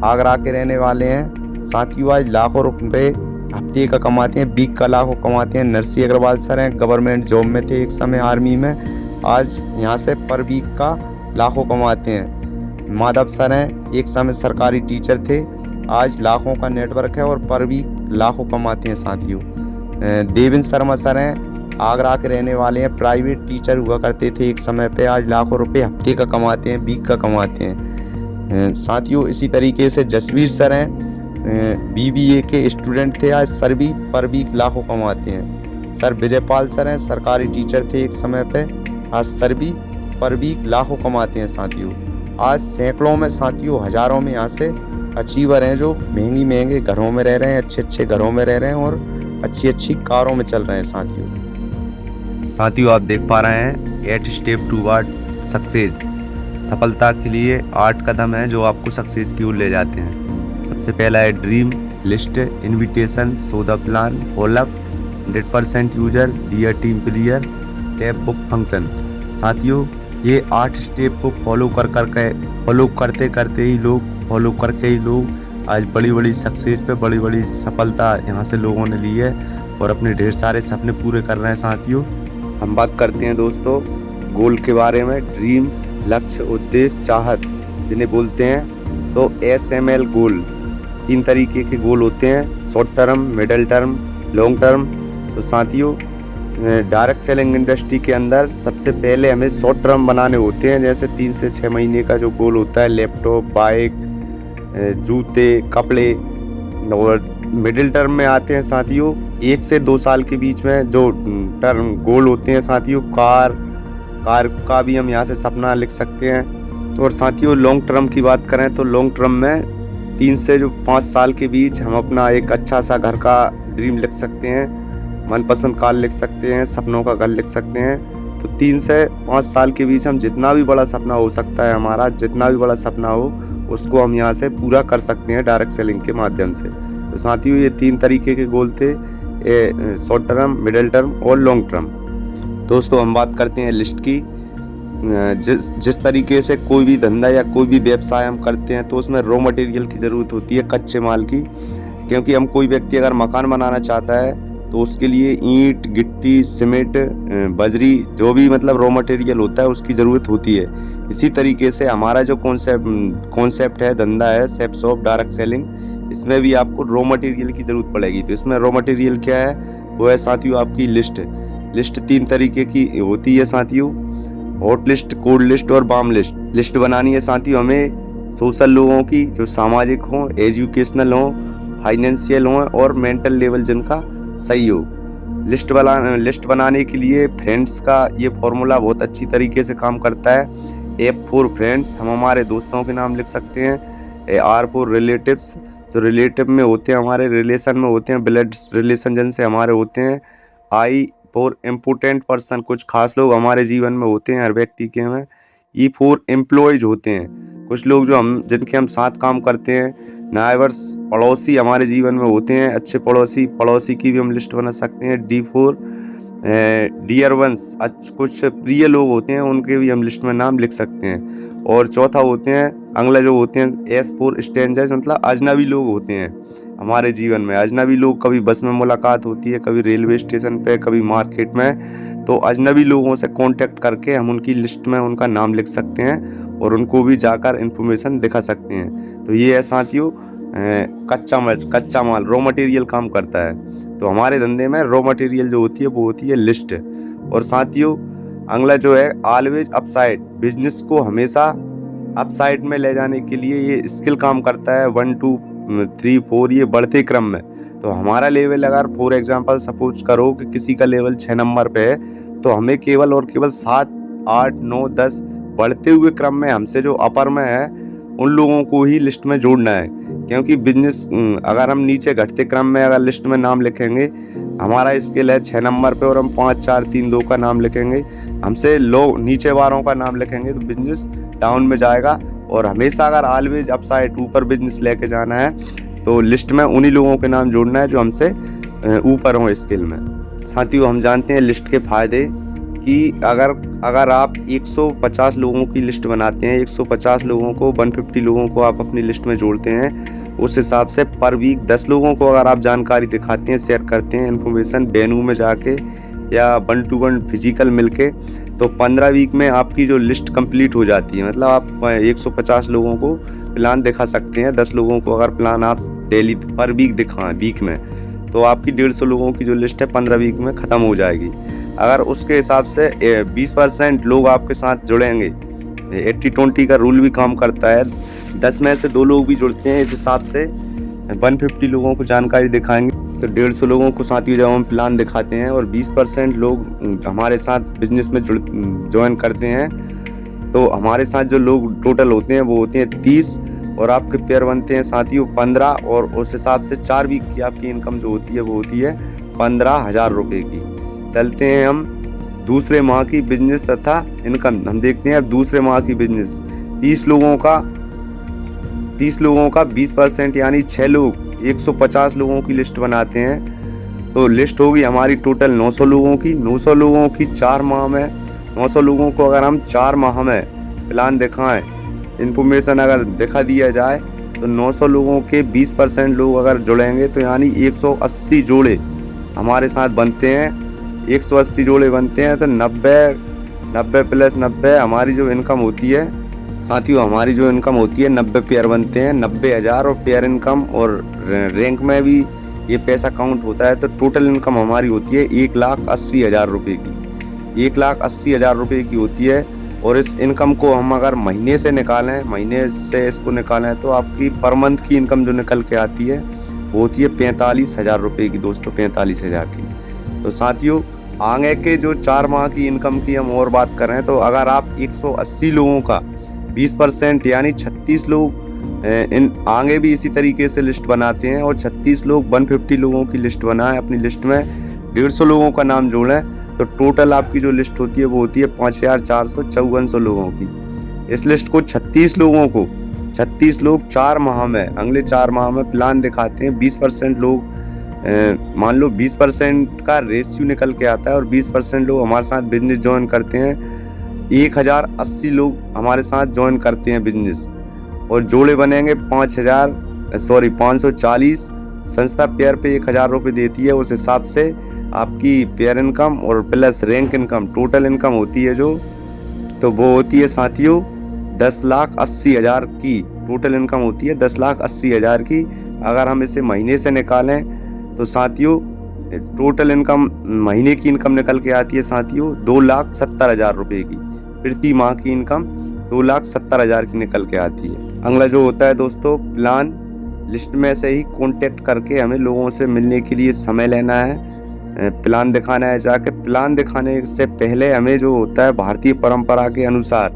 आगरा के रहने वाले हैं, साथियों आज लाखों रुपए हफ्ते का कमाते हैं, वीक का लाखों कमाते हैं। नरसिंह अग्रवाल सर हैं, गवर्नमेंट जॉब में थे एक समय आर्मी में, आज यहाँ से पर वीक का लाखों कमाते हैं। माधव सर हैं, एक समय सरकारी टीचर थे, आज लाखों का नेटवर्क है और पर वीक लाखों कमाते हैं। साथियों, देवेंद्र शर्मा सर हैं, आगरा के रहने वाले हैं, प्राइवेट टीचर हुआ करते थे एक समय पे, आज लाखों रुपए हफ्ते का कमाते हैं, वीक का कमाते हैं। साथियों, इसी तरीके से जसवीर सर हैं, BBA के स्टूडेंट थे, आज सर भी पर वीक लाखों कमाते हैं। सर विजयपाल सर हैं, सरकारी टीचर थे एक समय पे, आज सर भी पर वीक लाखों कमाते हैं। साथियों, आज सैकड़ों में, साथियों हजारों में यहाँ से अचीवर हैं जो महंगे घरों में रह रहे हैं, अच्छे घरों में रह रहे हैं और अच्छी कारों में चल रहे हैं। साथियों आप देख पा रहे हैं 8 स्टेप टूवर्ड सक्सेस, सफलता के लिए 8 कदम हैं जो आपको सक्सेस की ओर ले जाते हैं। सबसे पहला है dream, list, invitation, show the plan, follow up, 100% user, dear team player, tab book function. साथियों, ये 8 स्टेप को फॉलो करते करते ही लोग आज बड़ी बड़ी सक्सेस पे बड़ी बड़ी सफलता यहाँ से लोगों ने ली है और अपने ढेर सारे सपने पूरे कर रहे हैं। साथियों, हम बात करते हैं दोस्तों गोल के बारे में। ड्रीम्स, लक्ष्य, उद्देश्य, चाहत जिन्हें बोलते हैं। तो SML गोल 3 तरीके के गोल होते हैं, short term, middle term, long term. तो साथियों, डायरेक्ट सेलिंग इंडस्ट्री के अंदर सबसे पहले हमें शॉर्ट टर्म बनाने होते हैं, जैसे 3 से 6 महीने का जो गोल होता है, लैपटॉप, बाइक, जूते, कपड़े। और मिडिल टर्म में आते हैं साथियों 1 से 2 साल के बीच में जो टर्म गोल होते हैं साथियों, कार का भी हम यहाँ से सपना लिख सकते हैं। और साथियों, लॉन्ग टर्म की बात करें तो लॉन्ग टर्म में 3 से 5 साल के बीच हम अपना एक अच्छा सा घर का ड्रीम लिख सकते हैं, मनपसंद कार लिख सकते हैं, सपनों का घर लिख सकते हैं। तो 3 से 5 साल के बीच हम जितना भी बड़ा सपना हो सकता है हमारा, जितना भी बड़ा सपना हो उसको हम यहाँ से पूरा कर सकते हैं डायरेक्ट सेलिंग के माध्यम से। तो साथियों, ये 3 तरीके के गोल थे, शॉर्ट टर्म, मिडिल टर्म और लॉन्ग टर्म। दोस्तों, हम बात करते हैं लिस्ट की। जिस तरीके से कोई भी धंधा या कोई भी व्यवसाय हम करते हैं तो उसमें रॉ मटेरियल की ज़रूरत होती है, कच्चे माल की। क्योंकि हम कोई व्यक्ति अगर मकान बनाना चाहता है तो उसके लिए ईंट, गिट्टी, सीमेंट, बजरी, जो भी मतलब रॉ मटेरियल होता है उसकी ज़रूरत होती है। इसी तरीके से हमारा जो कॉन्सेप्ट है, धंधा है सेफ शॉप डायरेक्ट सेलिंग, इसमें भी आपको रॉ मटेरियल की ज़रूरत पड़ेगी। तो इसमें रॉ मटेरियल क्या है, वो है साथियों आपकी लिस्ट। लिस्ट 3 तरीके की होती है साथियों, हॉट लिस्ट, कोल्ड लिस्ट और बाम लिस्ट। लिस्ट बनानी है साथियों हमें सोशल लोगों की, जो सामाजिक हों, एजुकेशनल हों, फाइनेंशियल हों और मेंटल लेवल जिनका सही हो। लिस्ट बनाने के लिए फ्रेंड्स का ये फॉर्मूला बहुत अच्छी तरीके से काम करता है। F फॉर फ्रेंड्स, हम हमारे दोस्तों के नाम लिख सकते हैं। R फॉर रिलेटिव्स, जो रिलेटिव में होते हैं, हमारे रिलेशन में होते हैं, ब्लड रिलेशन जिनसे हमारे होते हैं। I फॉर इम्पोर्टेंट पर्सन, कुछ खास लोग हमारे जीवन में होते हैं हर व्यक्ति के में। E फॉर एम्प्लॉयज होते हैं, कुछ लोग जो जिनके हम साथ काम करते हैं। नाइबर्स, पड़ोसी हमारे जीवन में होते हैं, अच्छे पड़ोसी की भी हम लिस्ट बना सकते हैं। D फॉर डियर वंस, कुछ प्रिय लोग होते हैं, उनके भी हम लिस्ट में नाम लिख सकते हैं। और चौथा होते हैं अगला जो होते हैं S फॉर स्ट्रेंजर्स, मतलब अजनबी लोग होते हैं हमारे जीवन में। अजनबी लोग, कभी बस में मुलाकात होती है, कभी रेलवे स्टेशन पे, कभी मार्केट में, तो अजनबी लोगों से कांटेक्ट करके हम उनकी लिस्ट में उनका नाम लिख सकते हैं और उनको भी जाकर इन्फॉर्मेशन दिखा सकते हैं। तो ये है साथियों कच्चा माल रॉ मटेरियल काम करता है। तो हमारे धंधे में रॉ मटेरियल जो होती है वो होती है लिस्ट। और साथियों, अगला जो है ऑलवेज अपसाइड, बिजनेस को हमेशा अपसाइड में ले जाने के लिए ये स्किल काम करता है। 1 2 3 4 ये बढ़ते क्रम में। तो हमारा लेवल अगर फॉर एग्जांपल सपोज करो कि किसी का लेवल 6 नंबर पे है, तो हमें केवल और केवल 7 8 9 10 बढ़ते हुए क्रम में हमसे जो अपर में है उन लोगों को ही लिस्ट में जोड़ना है। क्योंकि बिजनेस अगर हम नीचे घटते क्रम में अगर लिस्ट में नाम लिखेंगे, हमारा स्केल है 6 नंबर पे और हम 5 4 3 2 का नाम लिखेंगे, हमसे लोग नीचे वालों का नाम लिखेंगे, तो बिजनेस डाउन में जाएगा। और हमेशा अगर ऑलवेज अपसाइड ऊपर बिजनेस लेके जाना है तो लिस्ट में उन्हीं लोगों के नाम जोड़ना है जो हमसे ऊपर हों स्केल में। साथियों, हम जानते हैं लिस्ट के फायदे कि अगर आप 150 लोगों की लिस्ट बनाते हैं, 150 लोगों को, 150 लोगों को आप अपनी लिस्ट में जोड़ते हैं, उस हिसाब से पर वीक 10 लोगों को अगर आप जानकारी दिखाते हैं, शेयर करते हैं इन्फॉर्मेशन वेन्यू में जाके या 1 to 1 फिजिकल मिलके, तो 15 वीक में आपकी जो लिस्ट कंप्लीट हो जाती है। मतलब आप 150 लोगों को प्लान दिखा सकते हैं। 10 लोगों को अगर प्लान आप डेली पर वीक दिखाएं वीक में, तो आपकी 150 लोगों की जो लिस्ट है 15 वीक में ख़त्म हो जाएगी। अगर उसके हिसाब से 20% लोग आपके साथ जुड़ेंगे, 80-20 का रूल भी काम करता है, 10 में से 2 लोग भी जुड़ते हैं, इस हिसाब से 150 लोगों को जानकारी दिखाएंगे तो 150 लोगों को साथ ही जब हम प्लान दिखाते हैं और 20% लोग हमारे साथ बिजनेस में ज्वाइन करते हैं, तो हमारे साथ जो लोग टोटल होते हैं वो होते हैं 30 और आपके पेयर बनते हैं साथियों 15। और उस हिसाब से 4 वीक की आपकी इनकम जो होती है वो होती है 15,000 रुपये की। चलते हैं हम दूसरे माह की बिजनेस तथा इनकम हम देखते हैं। अब दूसरे माह की बिजनेस 30 लोगों का 20% यानी 6 लोग 150 लोगों की लिस्ट बनाते हैं तो लिस्ट होगी हमारी टोटल 900 लोगों की। 900 लोगों की 4 माह में 900 लोगों को अगर हम 4 माह में प्लान दिखाएं, इन्फॉर्मेशन अगर दिखा दिया जाए तो 900 लोगों के 20% लोग अगर जुड़ेंगे तो यानी 180 जोड़े हमारे साथ बनते हैं। 180 जोड़े बनते हैं तो 90 प्लस 90 हमारी जो इनकम होती है साथियों, हमारी जो इनकम होती है 90 पेयर बनते हैं, 90,000। और पेयर इनकम और रैंक में भी ये पैसा काउंट होता है। तो टोटल इनकम हमारी होती है 1,80,000 रुपये की। 1,80,000 रुपये की होती है। और इस इनकम को हम अगर महीने से निकालें, महीने से इसको निकालें तो आपकी पर मंथ की इनकम जो निकल के आती है वो होती है 45,000 रुपये की दोस्तों, 45,000 की। तो साथियों, आगे के जो 4 माह की इनकम की हम और बात करें तो अगर आप 180 लोगों का 20% यानी 36 लोग इन आगे भी इसी तरीके से लिस्ट बनाते हैं और 36 लोग 150 लोगों की लिस्ट बनाएं, अपनी लिस्ट में 150 लोगों का नाम जोड़ें तो टोटल आपकी जो लिस्ट होती है वो होती है 5,454 लोगों की। इस लिस्ट को 36 लोग 4 माह में, अगले 4 माह में प्लान दिखाते हैं। 20% लोग मान लो 20% का रेशियो निकल के आता है और 20% लोग हमारे साथ बिजनेस ज्वाइन करते हैं। 1,080 लोग हमारे साथ ज्वाइन करते हैं बिजनेस और जोड़े बनेंगे 540। संस्था पेयर पे 1,000 रुपये देती है। उस हिसाब से आपकी पेयर इनकम और plus rank income total income होती है जो, तो वो होती है साथियों 10,80,000 की। टोटल इनकम होती है 10,80,000 की। अगर हम इसे महीने से निकालें तो साथियों टोटल इनकम महीने की इनकम निकल के आती है साथियों 2,70,000 रुपये की। प्रति माह की इनकम 2,70,000 की निकल के आती है। अगला जो होता है दोस्तों प्लान, लिस्ट में से ही कांटेक्ट करके हमें लोगों से मिलने के लिए समय लेना है, प्लान दिखाना है। जाके प्लान दिखाने से पहले हमें जो होता है भारतीय परंपरा के अनुसार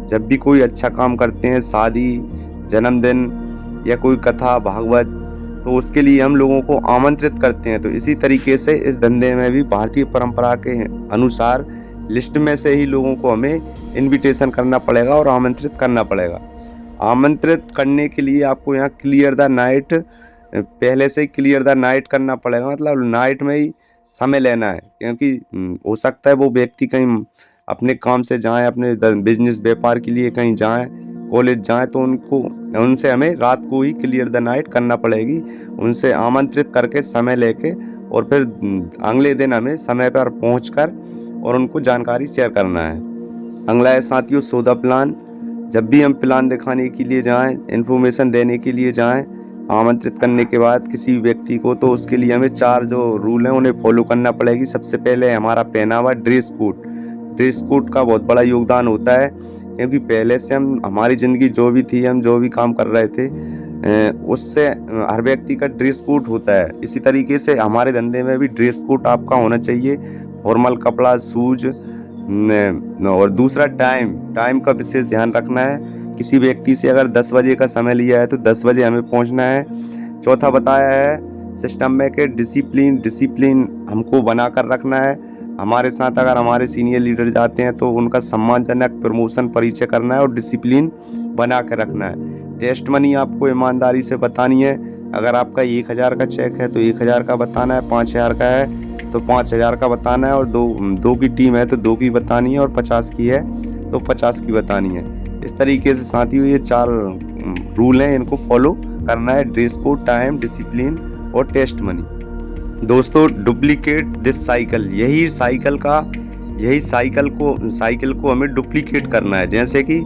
जब भी कोई अच्छा काम करते हैं, शादी, जन्मदिन या कोई कथा भागवत, तो उसके लिए हम लोगों को आमंत्रित करते हैं। तो इसी तरीके से इस धंधे में भी भारतीय परंपरा के अनुसार लिस्ट में से ही लोगों को हमें इनविटेशन करना पड़ेगा और आमंत्रित करना पड़ेगा। आमंत्रित करने के लिए आपको यहाँ क्लियर द नाइट, पहले से क्लियर द नाइट करना पड़ेगा, मतलब नाइट में ही समय लेना है। क्योंकि हो सकता है वो व्यक्ति कहीं अपने काम से जाएं, अपने बिजनेस व्यापार के लिए कहीं जाएं, कॉलेज जाएं, तो उनसे हमें रात को ही क्लियर द नाइट करना पड़ेगी। उनसे आमंत्रित करके समय लेके और फिर अगले दिन हमें समय पर पहुंचकर और उनको जानकारी शेयर करना है। अगला है साथियों सौदा प्लान। जब भी हम प्लान दिखाने के लिए जाएं, इन्फॉर्मेशन देने के लिए जाएं, आमंत्रित करने के बाद किसी व्यक्ति को, तो उसके लिए हमें 4 जो रूल हैं उन्हें फॉलो करना पड़ेगी। सबसे पहले हमारा पहनावा, ड्रेस कोड का बहुत बड़ा योगदान होता है। क्योंकि पहले से हमारी ज़िंदगी जो भी थी, हम जो भी काम कर रहे थे, उससे हर व्यक्ति का ड्रेस कोड होता है। इसी तरीके से हमारे धंधे में भी ड्रेस कोड आपका होना चाहिए, फॉर्मल कपड़ा, शूज। और दूसरा टाइम का विशेष ध्यान रखना है। किसी व्यक्ति से अगर 10 बजे का समय लिया है तो 10 बजे हमें पहुंचना है। चौथा बताया है सिस्टम में कि डिसिप्लिन हमको बनाकर रखना है। हमारे साथ अगर हमारे सीनियर लीडर जाते हैं तो उनका सम्मानजनक प्रमोशन परिचय करना है और डिसिप्लिन बना कर रखना है। टेस्ट मनी आपको ईमानदारी से बतानी है। अगर आपका 1,000 का चेक है तो 1,000 का बताना है, 5,000 का है तो 5,000 का बताना है, और दो की टीम है तो 2 की बतानी है, और 50 की है तो 50 की बतानी है। इस तरीके से साथियों ये 4 रूल हैं, इनको फॉलो करना है। ड्रेस कोड, टाइम, डिसिप्लिन और टेस्ट मनी। दोस्तों डुप्लीकेट दिस साइकिल, यही साइकिल को हमें डुप्लीकेट करना है। जैसे कि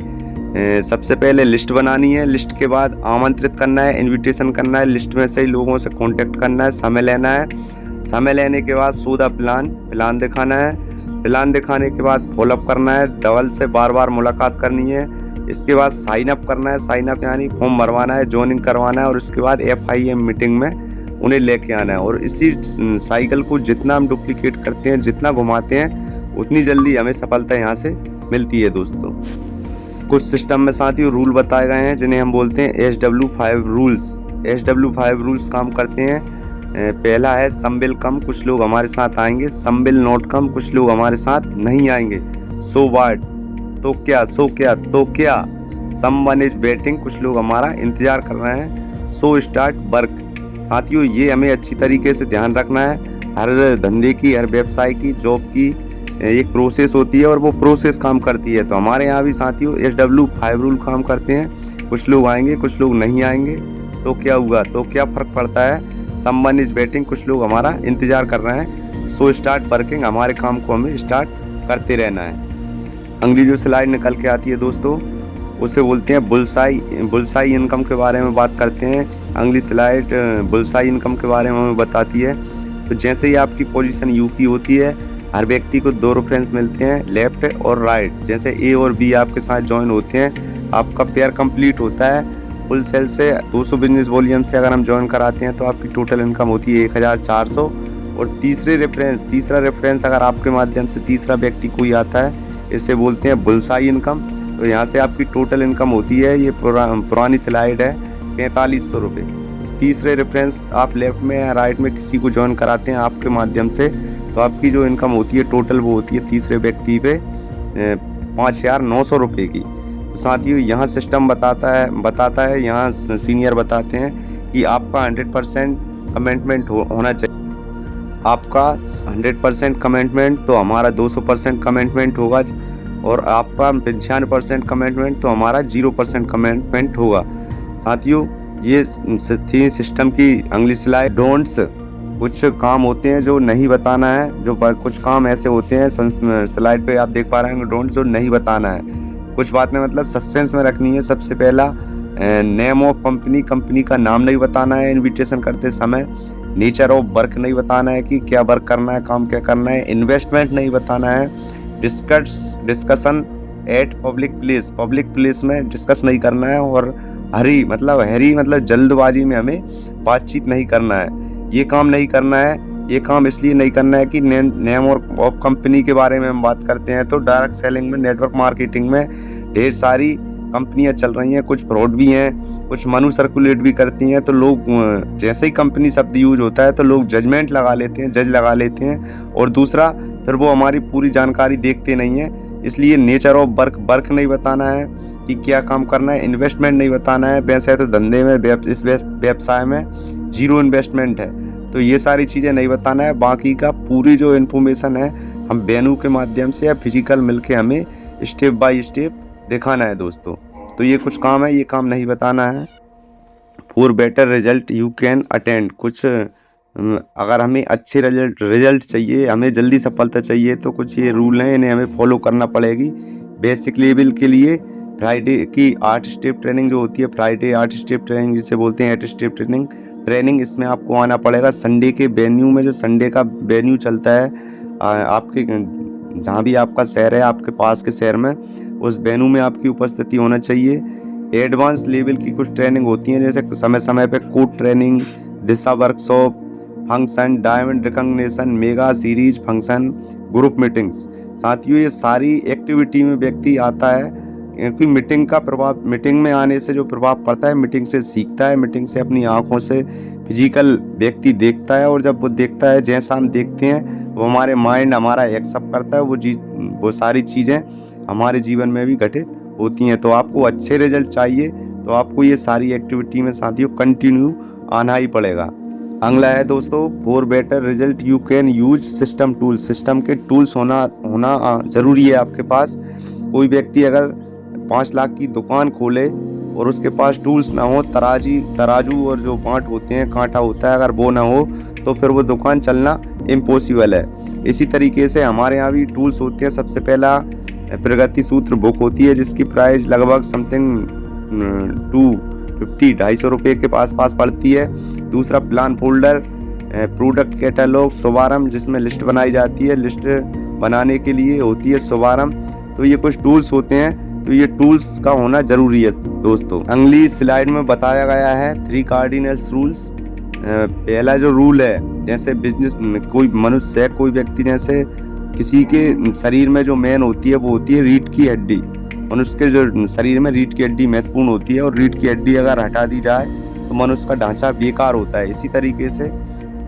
सबसे पहले लिस्ट बनानी है, लिस्ट के बाद आमंत्रित करना है, इनविटेशन करना है, लिस्ट में से ही लोगों से कांटेक्ट करना है, समय लेना है। समय लेने के बाद सौदा प्लान दिखाना है। प्लान दिखाने के बाद फॉलोअप करना है, डबल से बार मुलाकात करनी है। इसके बाद साइन अप करना है, साइन अप यानी फॉर्म भरवाना है, ज्वाइनिंग करवाना है, और उसके बाद FIM मीटिंग में उन्हें लेके आना है। और इसी साइकिल को जितना हम डुप्लीकेट करते हैं, जितना घुमाते हैं, उतनी जल्दी हमें सफलता यहाँ से मिलती है। दोस्तों कुछ सिस्टम में साथियों रूल बताए गए हैं जिन्हें हम बोलते हैं SW5 रूल्स। SW5 रूल्स काम करते हैं। पहला है सम विल कम, कुछ लोग हमारे साथ आएंगे। सम विल नॉट कम, कुछ लोग हमारे साथ नहीं आएंगे। सो व्हाट, तो क्या, तो क्या। समवन इज वेटिंग, कुछ लोग हमारा इंतजार कर रहे हैं। सो स्टार्ट वर्क, साथियों ये हमें अच्छी तरीके से ध्यान रखना है। हर धंधे की, हर व्यवसाय की, जॉब की एक प्रोसेस होती है और वो प्रोसेस काम करती है। तो हमारे यहाँ भी साथियों SW5 रूल काम करते हैं। कुछ लोग आएंगे, कुछ लोग नहीं आएंगे, तो क्या हुआ, तो क्या फ़र्क पड़ता है। समवन इज वेटिंग, कुछ लोग हमारा इंतज़ार कर रहे हैं। सो स्टार्ट वर्किंग, हमारे काम को हमें स्टार्ट करते रहना है। अगली जो स्लाइड निकल के आती है दोस्तों, उसे बोलते हैं बुलसाई। बुलसाई इनकम के बारे में बात करते हैं। अगली स्लाइड बुलसाई इनकम के बारे में हमें बताती है। तो जैसे ही आपकी पोजीशन यू की होती है, हर व्यक्ति को 2 रेफरेंस मिलते हैं, लेफ्ट और राइट। जैसे ए और बी आपके साथ ज्वाइन होते हैं, आपका पेयर कंप्लीट होता है। फुल सेल से 200 बिजनेस वॉल्यूम से अगर हम ज्वाइन कराते हैं तो आपकी टोटल इनकम होती है 1400। और तीसरा रेफरेंस अगर आपके माध्यम से तीसरा व्यक्ति कोई आता है, इसे बोलते हैं बुलसाई इनकम। तो यहाँ से आपकी टोटल इनकम होती है, ये पुरानी स्लाइड है, 4500 रुपये। तीसरे रेफरेंस आप लेफ्ट में या राइट में किसी को ज्वाइन कराते हैं आपके माध्यम से, तो आपकी जो इनकम होती है टोटल वो होती है तीसरे व्यक्ति पे 5900 रुपये की। तो साथियों यहाँ सिस्टम बताता है, यहाँ सीनियर बताते हैं कि आपका 100% कमिटमेंट होना चाहिए। आपका 100% कमिटमेंट, तो हमारा 200% कमिटमेंट होगा। और आपका 95% कमिटमेंट, तो हमारा 0% कमिटमेंट होगा। साथियों ये थी सिस्टम की अगली स्लाइड। डोंट्स, कुछ काम होते हैं जो नहीं बताना है, जो कुछ काम ऐसे होते हैं, स्लाइड पे आप देख पा रहे हैं डोंट्स, जो नहीं बताना है। कुछ बातें मतलब सस्पेंस में रखनी है। सबसे पहला नेम ऑफ कंपनी का नाम नहीं बताना है इनविटेशन करते समय। नेचर ऑफ वर्क नहीं बताना है कि क्या वर्क करना है, काम क्या करना है। इन्वेस्टमेंट नहीं बताना है। डिस्कशन एट पब्लिक प्लेस में डिस्कस नहीं करना है। और हरी मतलब जल्दबाजी में हमें बातचीत नहीं करना है। ये काम नहीं करना है। ये काम इसलिए नहीं करना है कि नेम ऑफ कंपनी के बारे में हम बात करते हैं तो डायरेक्ट सेलिंग में, नेटवर्क मार्केटिंग में ढेर सारी कंपनियां चल रही हैं, कुछ फ्रॉड भी हैं, कुछ मनु सर्कुलेट भी करती हैं। तो लोग जैसे ही कंपनी शब्द यूज होता है तो लोग जज लगा लेते हैं। और दूसरा फिर वो हमारी पूरी जानकारी देखते नहीं हैं। इसलिए नेचर ऑफ वर्क नहीं बताना है कि क्या काम करना है। इन्वेस्टमेंट नहीं बताना है। वैसे तो धंधे में, इस व्यवसाय में 0 इन्वेस्टमेंट है, तो ये सारी चीज़ें नहीं बताना है। बाकी का पूरी जो इन्फॉर्मेशन है हम वेन्यू के माध्यम से या फिजिकल मिलके हमें स्टेप बाय स्टेप दिखाना है दोस्तों। तो ये कुछ काम है, ये काम नहीं बताना है। For better result you can attend, कुछ अगर हमें अच्छे रिजल्ट चाहिए, हमें जल्दी सफलता चाहिए, तो कुछ ये रूल हैं, इन्हें हमें फॉलो करना पड़ेगी। बेसिक लेवल के लिए फ्राइडे की 8 स्टेप ट्रेनिंग जो होती है, फ्राइडे 8 स्टेप ट्रेनिंग जिसे बोलते हैं 8 स्टेप ट्रेनिंग, इसमें आपको आना पड़ेगा। संडे के वेन्यू में, जो संडे का वेन्यू चलता है आपके जहाँ भी आपका शहर है, आपके पास के शहर में, उस वेन्यू में आपकी उपस्थिति होना चाहिए। एडवांस लेवल की कुछ ट्रेनिंग होती हैं, जैसे समय समय पे code training, Disha workshop, function, diamond recognition, mega series function, group meetings. साथियों ये सारी एक्टिविटी में व्यक्ति आता है क्योंकि मीटिंग में आने से जो प्रभाव पड़ता है, मीटिंग से सीखता है, मीटिंग से अपनी आंखों से फिजिकल व्यक्ति देखता है। और जब वो देखता है, जैसा हम देखते हैं, वो हमारे माइंड हमारा एक्सेप्ट करता है। वो सारी चीज़ें हमारे जीवन में भी घटित होती हैं। तो आपको अच्छे रिजल्ट चाहिए तो आपको ये सारी एक्टिविटी में साथियों कंटिन्यू आना ही पड़ेगा। अगला है दोस्तों, for better result you can use system tools. System के टूल्स होना ज़रूरी है आपके पास। कोई व्यक्ति अगर 5 लाख की दुकान खोले और उसके पास टूल्स ना हो, तराजू और जो बाट होते हैं, कांटा होता है, अगर वो ना हो तो फिर वो दुकान चलना इम्पॉसिबल है। इसी तरीके से हमारे यहाँ भी टूल्स होते हैं। सबसे पहला प्रगति सूत्र बुक होती है, जिसकी प्राइस लगभग समथिंग 250-250 रुपये के पास पड़ती है। दूसरा प्लान फोल्डर, प्रोडक्ट कैटलॉग, शुभारंभ, जिसमें लिस्ट बनाई जाती है। लिस्ट बनाने के लिए होती है शुभारंभ। तो ये कुछ टूल्स होते हैं, तो ये टूल्स का होना जरूरी है दोस्तों। अगली स्लाइड में बताया गया है 3 कार्डिनल्स रूल्स। पहला जो रूल है, जैसे बिजनेस में कोई मनुष्य है, कोई व्यक्ति, जैसे किसी के शरीर में जो मेन होती है वो होती है रीढ़ की हड्डी। मनुष्य के जो शरीर में रीढ़ की हड्डी महत्वपूर्ण होती है, और रीढ़ की हड्डी अगर हटा दी जाए तो मनुष्य का ढांचा बेकार होता है। इसी तरीके से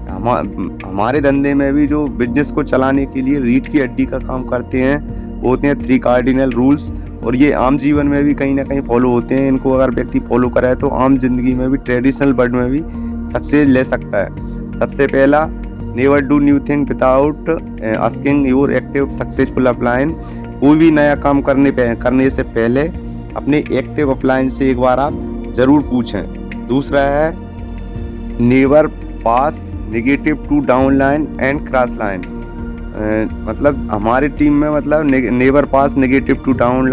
हमारे धंधे में भी जो बिजनेस को चलाने के लिए रीढ़ की हड्डी का काम करते हैं वो होते हैं 3 कार्डिनल रूल्स। और ये आम जीवन में भी कहीं ना कहीं फॉलो होते हैं। इनको अगर व्यक्ति फॉलो करे तो आम जिंदगी में भी, ट्रेडिशनल वर्ड में भी सक्सेस ले सकता है। सबसे पहला, never do new thing without asking your active successful upline. कोई भी नया काम करने से पहले अपने एक्टिव अपलाइन से एक बार आप जरूर पूछें। दूसरा है, never pass negative to down line and cross line. मतलब हमारी टीम में मतलब never pass negative to down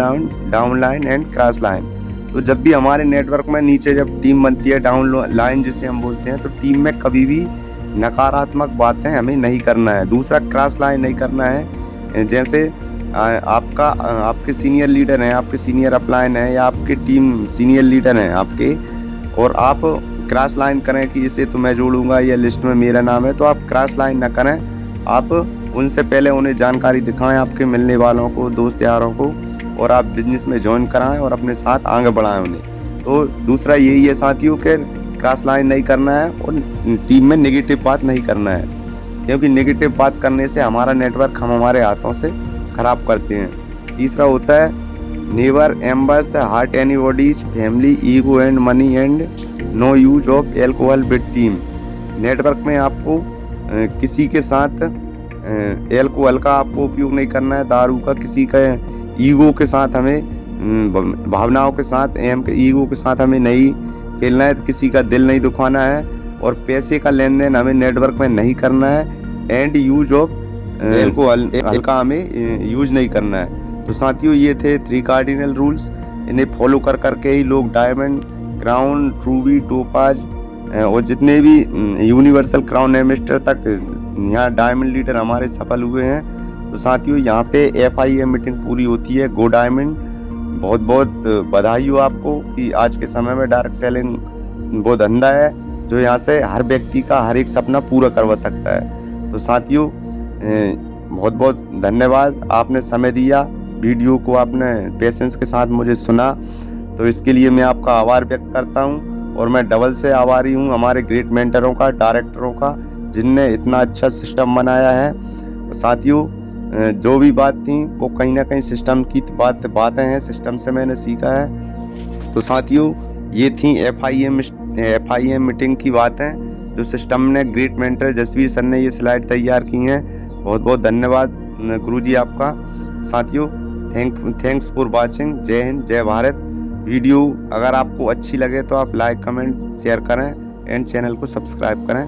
line and cross line. तो जब भी हमारे नेटवर्क में नीचे जब टीम बनती है, डाउन लाइन जिसे हम बोलते हैं, तो टीम में कभी भी नकारात्मक बातें हमें नहीं करना है। दूसरा, क्रॉस लाइन नहीं करना है। जैसे आपके सीनियर लीडर हैं, आपके सीनियर अपलाइन है, या आपके टीम सीनियर लीडर हैं आपके, और आप क्रॉस लाइन करें कि इसे तो मैं जोड़ूंगा या लिस्ट में मेरा नाम है, तो आप क्रॉस लाइन ना करें। आप उनसे पहले उन्हें जानकारी दिखाएं, आपके मिलने वालों को, दोस्त यारों को, और आप बिजनेस में ज्वाइन कराएं और अपने साथ आगे बढ़ाएं उन्हें। तो दूसरा यही है साथियों के क्रॉस लाइन नहीं करना है और टीम में नेगेटिव बात नहीं करना है, क्योंकि नेगेटिव बात करने से हमारा नेटवर्क हम हमारे हाथों से खराब करते हैं। तीसरा होता है, never embarrass hurt anybody's family ego and money and no use of alcohol with team. Network में आपको किसी के साथ एल्कोहल का आपको उपयोग नहीं करना है, दारू का, किसी का ईगो के साथ हमें, भावनाओं के साथ, ईगो के साथ हमें नहीं खेलना है, किसी का दिल नहीं दुखाना है, और पैसे का लेन देन हमें नेटवर्क में नहीं करना है, एंड यूज ऑफ एल्कोहल का हमें यूज नहीं करना है। तो साथियों, ये थे 3 कार्डिनल रूल्स। इन्हें फॉलो कर करके ही लोग डायमंड, क्राउन, रूबी, टोपाज और जितने भी यूनिवर्सल क्राउन एमिस्टर तक यहाँ डायमंड लीडर हमारे सफल हुए हैं। तो साथियों, यहाँ पे FIM मीटिंग पूरी होती है। गो डायमंड, बहुत बहुत बधाई हो आपको कि आज के समय में डायरेक्ट सेलिंग वो धंधा है जो यहाँ से हर व्यक्ति का हर एक सपना पूरा करवा सकता है। तो साथियों, बहुत बहुत धन्यवाद, आपने समय दिया, वीडियो को आपने पेशेंस के साथ मुझे सुना, तो इसके लिए मैं आपका आभार व्यक्त करता हूँ। और मैं डबल से आभारी हूँ हमारे ग्रेट मेंटरों का, डायरेक्टरों का, जिनने इतना अच्छा सिस्टम बनाया है। तो साथियों, जो भी बात थी वो कहीं ना कहीं सिस्टम की बातें हैं, सिस्टम से मैंने सीखा है। तो साथियों, ये थी FIM मीटिंग की बातें जो सिस्टम ने, ग्रेट मेंटर जसवीर सर ने ये स्लाइड तैयार की हैं। बहुत बहुत धन्यवाद गुरुजी आपका। साथियों, थैंक्स फॉर वाचिंग। जय हिंद, जय भारत। वीडियो अगर आपको अच्छी लगे तो आप लाइक, कमेंट, शेयर करें एंड चैनल को सब्सक्राइब करें।